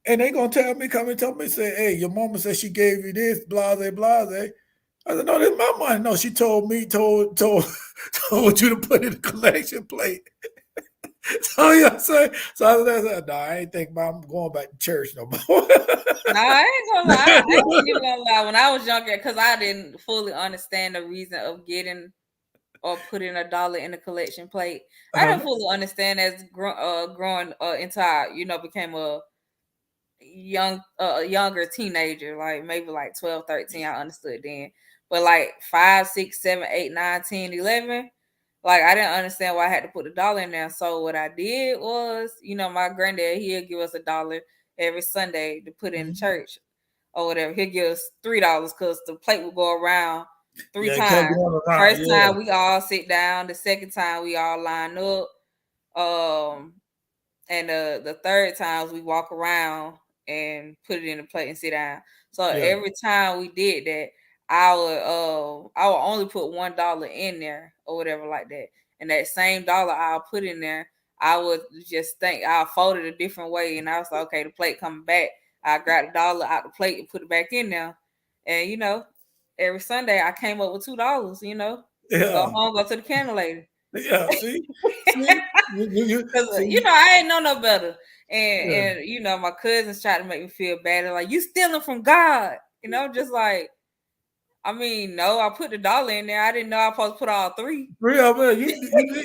Speaker 3: And they gonna come and tell me, say, hey, your mama said she gave you this, blase, blase. I said, no, this is my money. No, she told me, told you to put in the collection plate. So you know what I'm saying? So I said, no, I ain't think about I'm going back to church no more.
Speaker 4: No, I ain't gonna lie. I ain't even gonna lie. When I was younger, because I didn't fully understand the reason of getting or putting $1 in a collection plate. I didn't fully understand as growing into I, became a younger teenager, like maybe like 12, 13, I understood then. But like 5, 6, 7, 8, 9, 10, 11, like I didn't understand why I had to put $1 in there. So what I did was, my granddad, he'll give us $1 every Sunday to put in the church or whatever. He'll give us $3 because the plate will go around 3 times. First time we all sit down. The second time we all line up. And the third times we walk around and put it in the plate and sit down. So every time we did that, I would only put $1 in there or whatever like that. And that same dollar I'll put in there, I would just think I'll fold it a different way. And I was like, okay, the plate coming back. I grabbed $1 out the plate and put it back in there. And every Sunday I came up with $2, go home, go to the candle lady.
Speaker 3: Yeah, see?
Speaker 4: I ain't know no better. And my cousins tried to make me feel bad. They're like, you stealing from God. Just like, I mean, no, I put the $1 in there. I didn't know I was supposed to put all 3.
Speaker 3: 3 of them.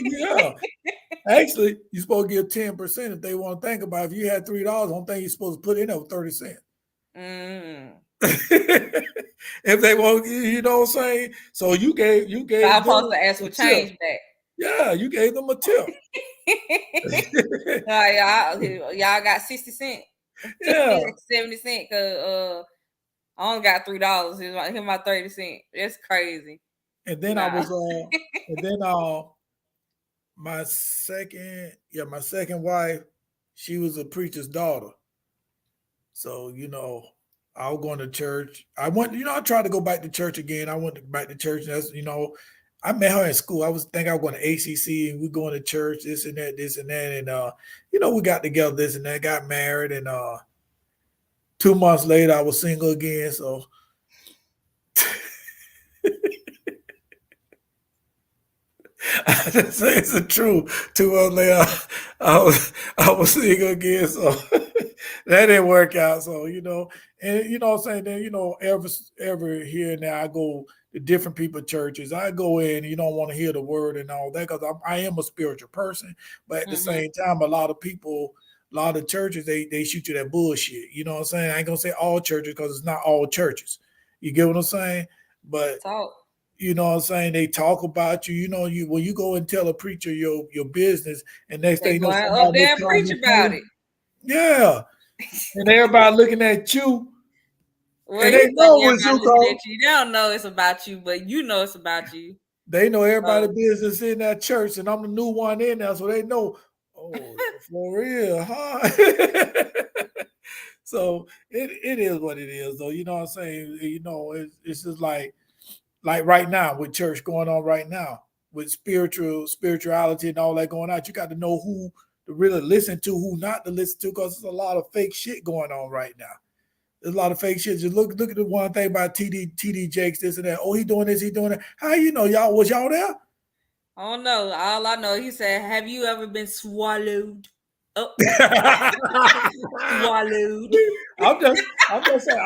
Speaker 3: Yeah. Actually, you're supposed to give 10% if they want to think about it. If you had $3, the only thing you're supposed to put in there was 30 cents. If they want, you know what I'm saying? So you gave. So
Speaker 4: I'm supposed to ask for change back.
Speaker 3: Yeah, you gave them a tip.
Speaker 4: Y'all got 60 cents.
Speaker 3: Yeah,
Speaker 4: 70 cents. Cause I only got $3. Here's my 30 cents. That's crazy.
Speaker 3: And then my second wife, she was a preacher's daughter. So, I was going to church. I tried to go back to church again. I went back to church. And that's, I met her in school. I was going to ACC and we going to church, this and that. And, we got together, this and that, got married. And 2 months later, I was single again. So it's the truth. 2 months later, I was single again. So that didn't work out. So, and what I'm saying, then, every here and there, I go to different people churches. I go in, you don't want to hear the word and all that because I am a spiritual person. But at the same time, a lot of churches, they shoot you that bullshit. You know what I'm saying? I ain't going to say all churches because it's not all churches. You get what I'm saying? But you know what I'm saying? They talk about you. When you go and tell a preacher your business, and next thing you know,
Speaker 4: up there and preach about it.
Speaker 3: Yeah, and everybody looking at you.
Speaker 4: Well, and they know it's you. They don't know it's about you, but you know it's about you.
Speaker 3: They know everybody's business in that church, and I'm the new one in there, so they know. Oh, for real, huh? So it is what it is, though. You know what I'm saying? It's just like right now with church going on right now with spirituality and all that going on. You got to know who to really listen to, who not to listen to, because there's a lot of fake shit going on right now. There's a lot of fake shit. Just look at the one thing about TD Jakes, this and that. Oh, he doing this, he doing that. How y'all? Was y'all there?
Speaker 4: I don't know. All I know, he said, "Have you ever been swallowed?" Oh. Swallowed.
Speaker 3: I'm just saying.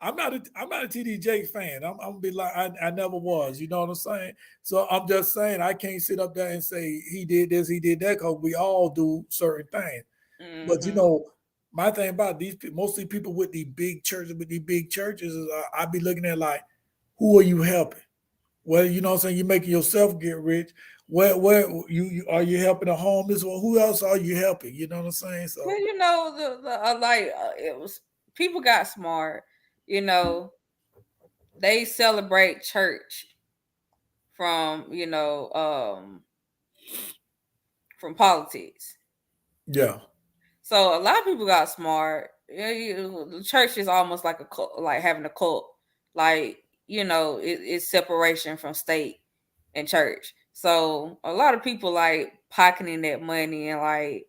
Speaker 3: I'm not a TD Jakes fan. I'm gonna be like, I never was. You know what I'm saying? So I'm just saying I can't sit up there and say he did this, he did that, because we all do certain things. But my thing about mostly people with these big churches, is I be looking at like, who are you helping? Well, you know what I'm saying? You're making yourself get rich. Where you are you helping the homeless? Well, who else are you helping? You know what I'm saying? So
Speaker 4: it was people got smart. They celebrate church from from politics.
Speaker 3: Yeah.
Speaker 4: So a lot of people got smart. The church is almost like a cult, like having a cult. Like it's separation from state and church. So a lot of people like pocketing that money and like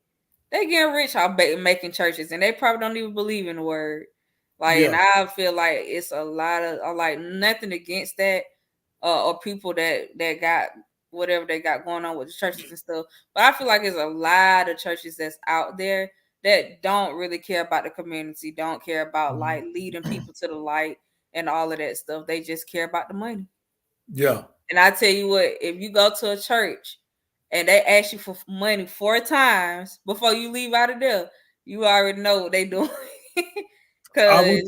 Speaker 4: they getting rich out making churches, and they probably don't even believe in the word. And I feel like it's a lot of like nothing against that or people that got whatever they got going on with the churches and stuff. But I feel like there's a lot of churches that's out there that don't really care about the community, don't care about like leading people to the light and all of that stuff. They just care about the money.
Speaker 3: Yeah.
Speaker 4: And I tell you what, if you go to a church and they ask you for money 4 times before you leave out of there, you already know what they doing. I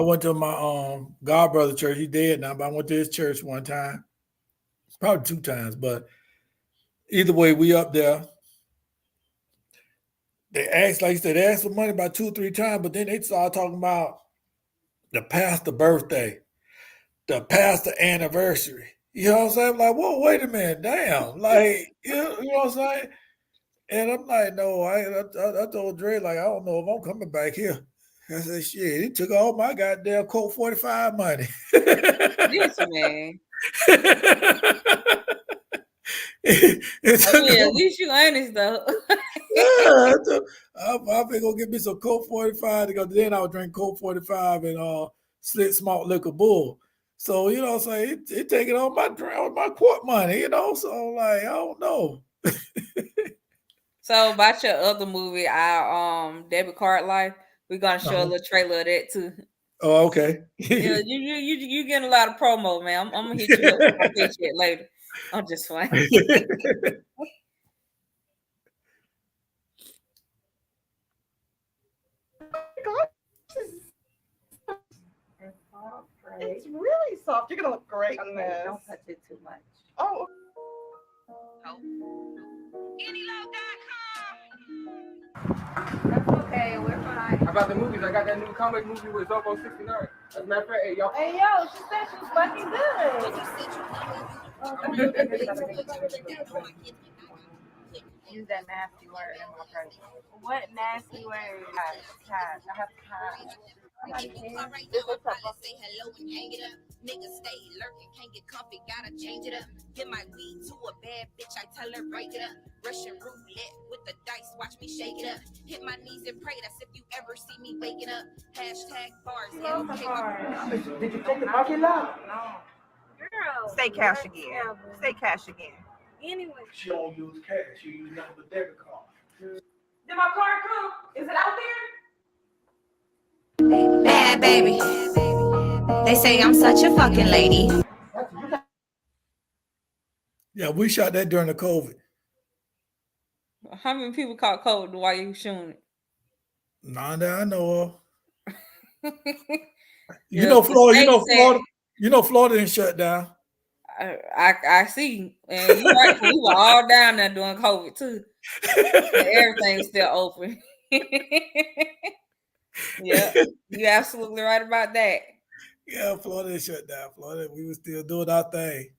Speaker 3: went to my godbrother church. He dead now, but I went to his church one time, probably 2 times. But either way, we up there. They asked, like you said, they asked for money about 2 or 3 times, but then they started talking about the pastor birthday, the pastor anniversary. You know what I'm saying? I'm like, whoa, wait a minute, damn. Like, you know what I'm saying? And I'm like, no, I told Dre, like, I don't know if I'm coming back here. I said, shit, he took all my goddamn Colt 45 money.
Speaker 4: Yes, man. At least you honest though.
Speaker 3: I'm gonna get me some Colt 45 because then I'll drink Colt 45 and slit small liquor bull. So you know what I'm saying, it taking on my quart money, so like I don't know.
Speaker 4: So about your other movie, our debit card life, we're gonna show a little trailer of that too.
Speaker 3: Oh, okay.
Speaker 4: Yeah, you getting a lot of promo, man. I'm gonna hit you up for my paycheck later. I'm just fine.
Speaker 7: It's really soft. You're gonna look great on this. Don't touch it too much. Oh. That's okay. We're fine.
Speaker 8: How about the movies? I got that new comic movie with Zobo 69. As a matter of fact, hey, y'all.
Speaker 7: Hey, yo, she said she was fucking good. Use that nasty word in my face. What nasty word? I have to hide.
Speaker 2: Say hello and hang it up. Niggas stay lurking, can't get comfy, gotta change it up. Give my weed to a bad bitch, I tell her break it up. Russian roulette with the dice, watch me shake it up. Hit my knees and pray, that's if you ever see me waking up. Hashtag bars.
Speaker 5: Did you take the parking lot?
Speaker 7: No.
Speaker 6: Girl.
Speaker 7: Say cash again. Say cash again.
Speaker 6: Anyway.
Speaker 3: She don't use cash. She use nothing but debit card.
Speaker 7: Did my card come? Is it out there?
Speaker 2: Bad baby. They say I'm such a fucking lady.
Speaker 3: Yeah, we shot that during the COVID.
Speaker 4: How many people caught COVID while you shooting it?
Speaker 3: None that I know of.
Speaker 4: Yeah,
Speaker 3: Florida didn't shut down.
Speaker 4: I see, and you're right. We were all down there during COVID too. Everything was still open. Yeah, you're absolutely right about that.
Speaker 3: Yeah, Florida didn't shut down. Florida, we were still doing our thing.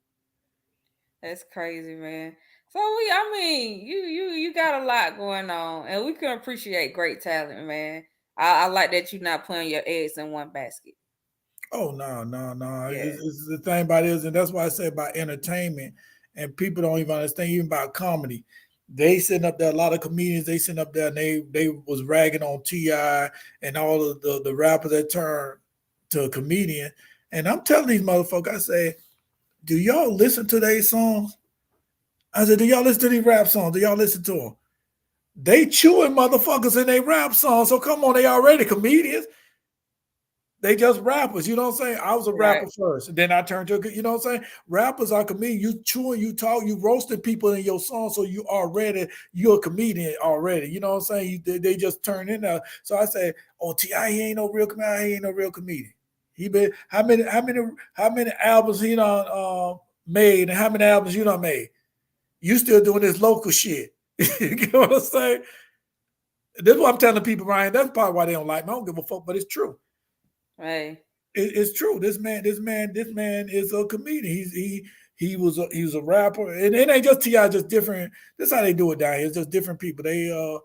Speaker 4: That's crazy, man. So you got a lot going on, and we can appreciate great talent, man. I like that you're not putting your eggs in one basket.
Speaker 3: Oh no.
Speaker 4: Yeah.
Speaker 3: It's the thing about it is, and that's why I say about entertainment, and people don't even understand even about comedy. They sitting up there, a lot of comedians, they sitting up there and they was ragging on T.I. and all of the rappers that turned to a comedian. And I'm telling these motherfuckers, I say, do y'all listen to these songs? I said, do y'all listen to these rap songs? Do y'all listen to them? They chewing motherfuckers in their rap songs. So come on, they already comedians. They just rappers, you know what I'm saying? I was a rapper first, and then I turned to a, you know what I'm saying? Rappers are comedians. You chewing, you talk, you roasted people in your song, so you're a comedian already. You know what I'm saying? They just turn in there. So I say, oh, T.I. he ain't no real comedian. He ain't no real comedian. He been how many albums he done made, and how many albums you done made? You still doing this local shit. You know what I'm saying? This is what I'm telling people, Ryan. That's probably why they don't like me. I don't give a fuck, but it's true.
Speaker 4: Right.
Speaker 3: It's true. This man is a comedian. He was a rapper, and it ain't just T.I. Just different. This is how they do it down here. It's just different people. They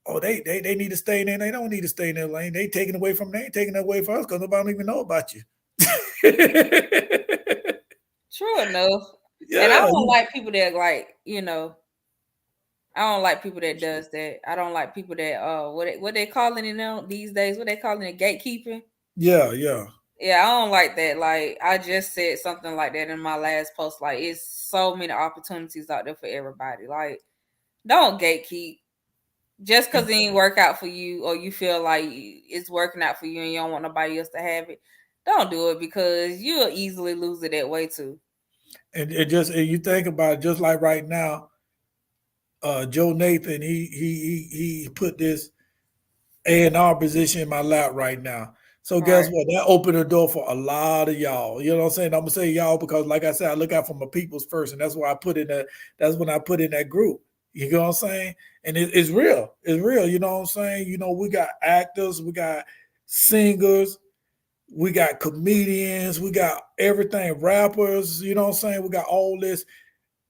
Speaker 3: need to stay in there. They don't need to stay in their lane. They taking away from. They ain't taking it away from us because nobody don't even know about you.
Speaker 4: True enough.
Speaker 3: Yeah,
Speaker 4: and I don't like people that I don't like people that does that. I don't like people that what they calling it now these days? What they calling it, gatekeeping?
Speaker 3: Yeah.
Speaker 4: Yeah, I don't like that. Like, I just said something like that in my last post. Like, it's so many opportunities out there for everybody. Like, don't gatekeep. Just because it ain't work out for you, or you feel like it's working out for you and you don't want nobody else to have it, don't do it, because you'll easily lose it that way too.
Speaker 3: And you think about it, just like right now, Joe Nathan, he put this A&R position in my lap right now. So guess what? That opened the door for a lot of y'all. You know what I'm saying? I'm gonna say y'all because, like I said, I look out for my peoples first, and that's why I put in that. That's when I put in that group. You know what I'm saying? And it's real. It's real. You know what I'm saying? You know, we got actors, we got singers, we got comedians, we got everything, rappers. You know what I'm saying? We got all this,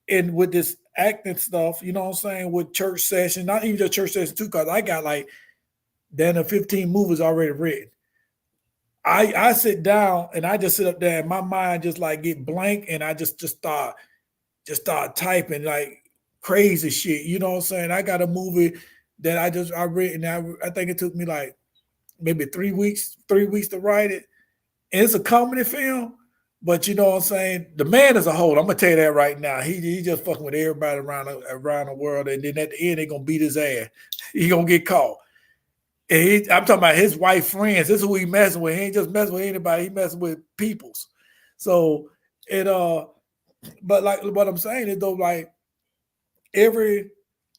Speaker 3: and with this acting stuff, you know what I'm saying? With church session, not even just church session too, because I got like 15 movies already written. I sit down and I just sit up there and my mind just like get blank, and I just start typing like crazy shit. You know what I'm saying? I got a movie that I written. I think it took me like maybe 3 weeks to write it. And it's a comedy film, But you know what I'm saying? The man as a whole, I'm gonna tell you that right now. He just fucking with everybody around the world, and then at the end, they're gonna beat his ass. He gonna get caught. And I'm talking about his white friends. This is who he messing with. He ain't just messing with anybody, he messing with peoples. So it but like what I'm saying is though, like every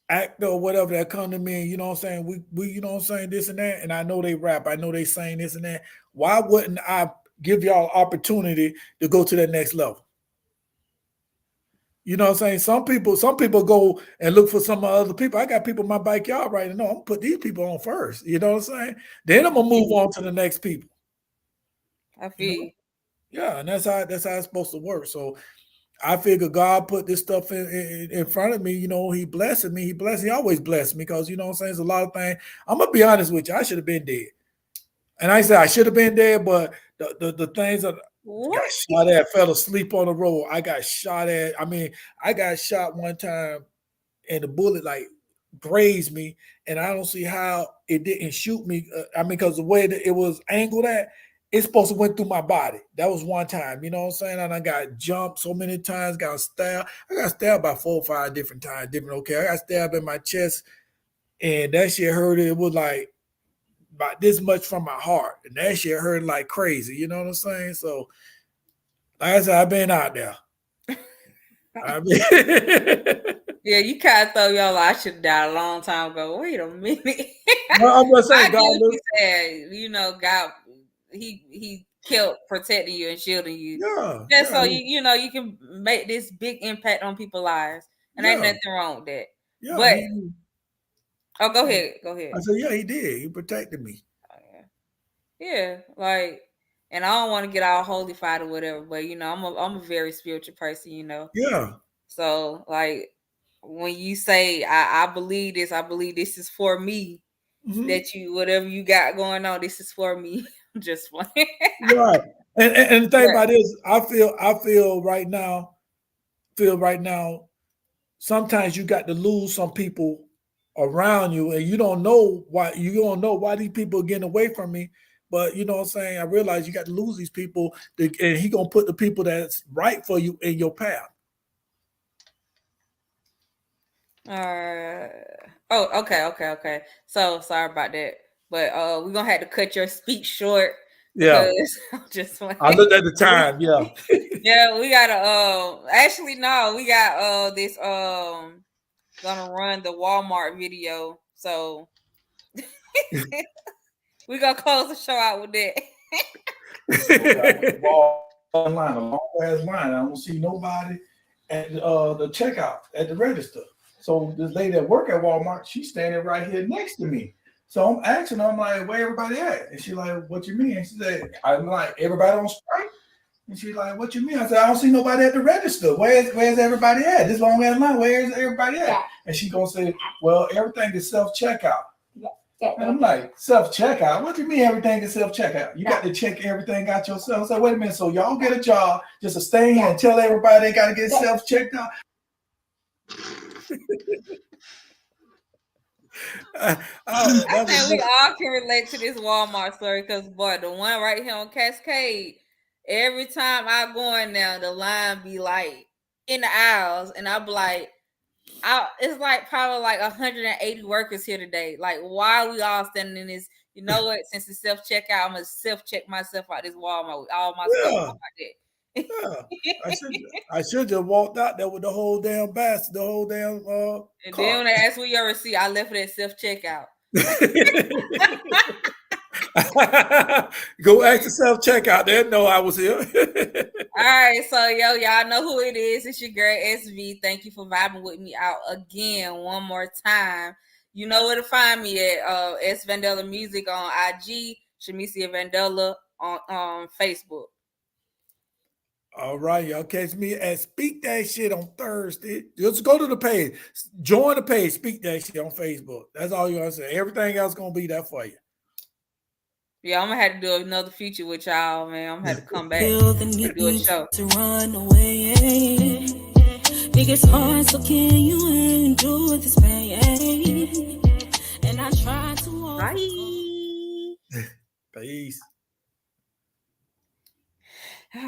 Speaker 3: actor or whatever that come to me, you know what I'm saying? We you know what I'm saying, this and that, and I know they rap, I know they saying this and that. Why wouldn't I give y'all opportunity to go to that next level? You know what I'm saying? Some people go and look for some other people. I got people in my backyard right now. I'm gonna put these people on first. You know what I'm saying? Then I'm gonna move on to the next people.
Speaker 4: I feel you know?
Speaker 3: Yeah, and that's how it's supposed to work. So I figure God put this stuff in front of me. You know, He blessing me. He always blessed me because you know what I'm saying. There's a lot of things. I'm gonna be honest with you. I should have been dead. And I said I should have been dead, but the things that got shot at, fell asleep on the road. I got shot at. I mean, I got shot one time, and the bullet like grazed me, and I don't see how it didn't shoot me. I mean, because the way that it was angled at, it's supposed to went through my body. That was one time. You know what I'm saying? And I got jumped so many times. Got stabbed. I got stabbed by 4 or 5 different times. Okay, I got stabbed in my chest, and that shit hurt. It was like about this much from my heart, and that shit hurt like crazy. You know what I'm saying? So, like I said, I've been out there.
Speaker 4: Yeah, you kind of throw y'all. I should have died a long time ago. Wait a minute.
Speaker 3: No, I'm just saying, God,
Speaker 4: you know, God, He kept protecting you and shielding you.
Speaker 3: Yeah.
Speaker 4: So you know you can make this big impact on people's lives, and ain't nothing wrong with that.
Speaker 3: Yeah,
Speaker 4: but go ahead.
Speaker 3: I said, yeah, He did. He protected me.
Speaker 4: Yeah, like, and I don't want to get all holified or whatever, but you know, I'm a very spiritual person, you know.
Speaker 3: Yeah.
Speaker 4: So like, when you say I believe this is for me, that you whatever you got going on, this is for me. I'm just playing.
Speaker 3: Right. And the thing about this, I feel right now, sometimes you got to lose some people around you, and you don't know why these people are getting away from me. But you know what I'm saying? I realize you got to lose these people, and He gonna put the people that's right for you in your path.
Speaker 4: Oh, okay. So sorry about that, but we're gonna have to cut your speech short.
Speaker 3: Yeah,
Speaker 4: just
Speaker 3: I looked at the time. Yeah,
Speaker 4: yeah, we gotta. Actually, no, we got this. Gonna run the Walmart video, so we're gonna close the show out with that.
Speaker 3: A long ass line. I don't see nobody at the checkout at the register. So this lady that work at Walmart, she's standing right here next to me. So I'm asking her, I'm like, where everybody at? And she's like, what you mean? She said, I'm like, everybody on strike? And she's like, what you mean? I said, I don't see nobody at the register. Where's everybody at? This long ass line, where's everybody at? And she gonna say, well, everything is self-checkout. And I'm like, self-checkout? What do you mean everything is self-checkout? You got to check everything out yourself. I said, wait a minute, so y'all get a job just to stay here and tell everybody they got to get self-checked out?
Speaker 4: I think we all can relate to this Walmart story because, boy, the one right here on Cascade, every time I go in there, the line be like in the aisles, and I be like, it's like probably like 180 workers here today. Like, why are we all standing in this? You know what? Since it's self-checkout, I'm gonna self-check myself out this Walmart with all my stuff like that. I should just walked out there with the whole damn basket, the whole damn and car. Then when they asked for your receipt, I left it at self-checkout.
Speaker 3: Go ask the self-checkout. They know I was here.
Speaker 4: All right, so y'all know who it is. It's your girl SV. Thank you for vibing with me out again one more time. You know where to find me at S Vandella Music on IG, Shamisia Vandella on Facebook.
Speaker 3: All right, y'all catch me at Speak That Shit on Thursday. Just go to the page. Join the page, Speak That Shit on Facebook. That's all you gotta say. Everything else gonna be there for you.
Speaker 4: Yeah, I'm gonna have to do another feature with y'all, man. I'm gonna have to come back and do a show.
Speaker 2: To run away. Biggest heart, so can you endure this pain? And I try to walk.
Speaker 4: Bye.
Speaker 3: Peace.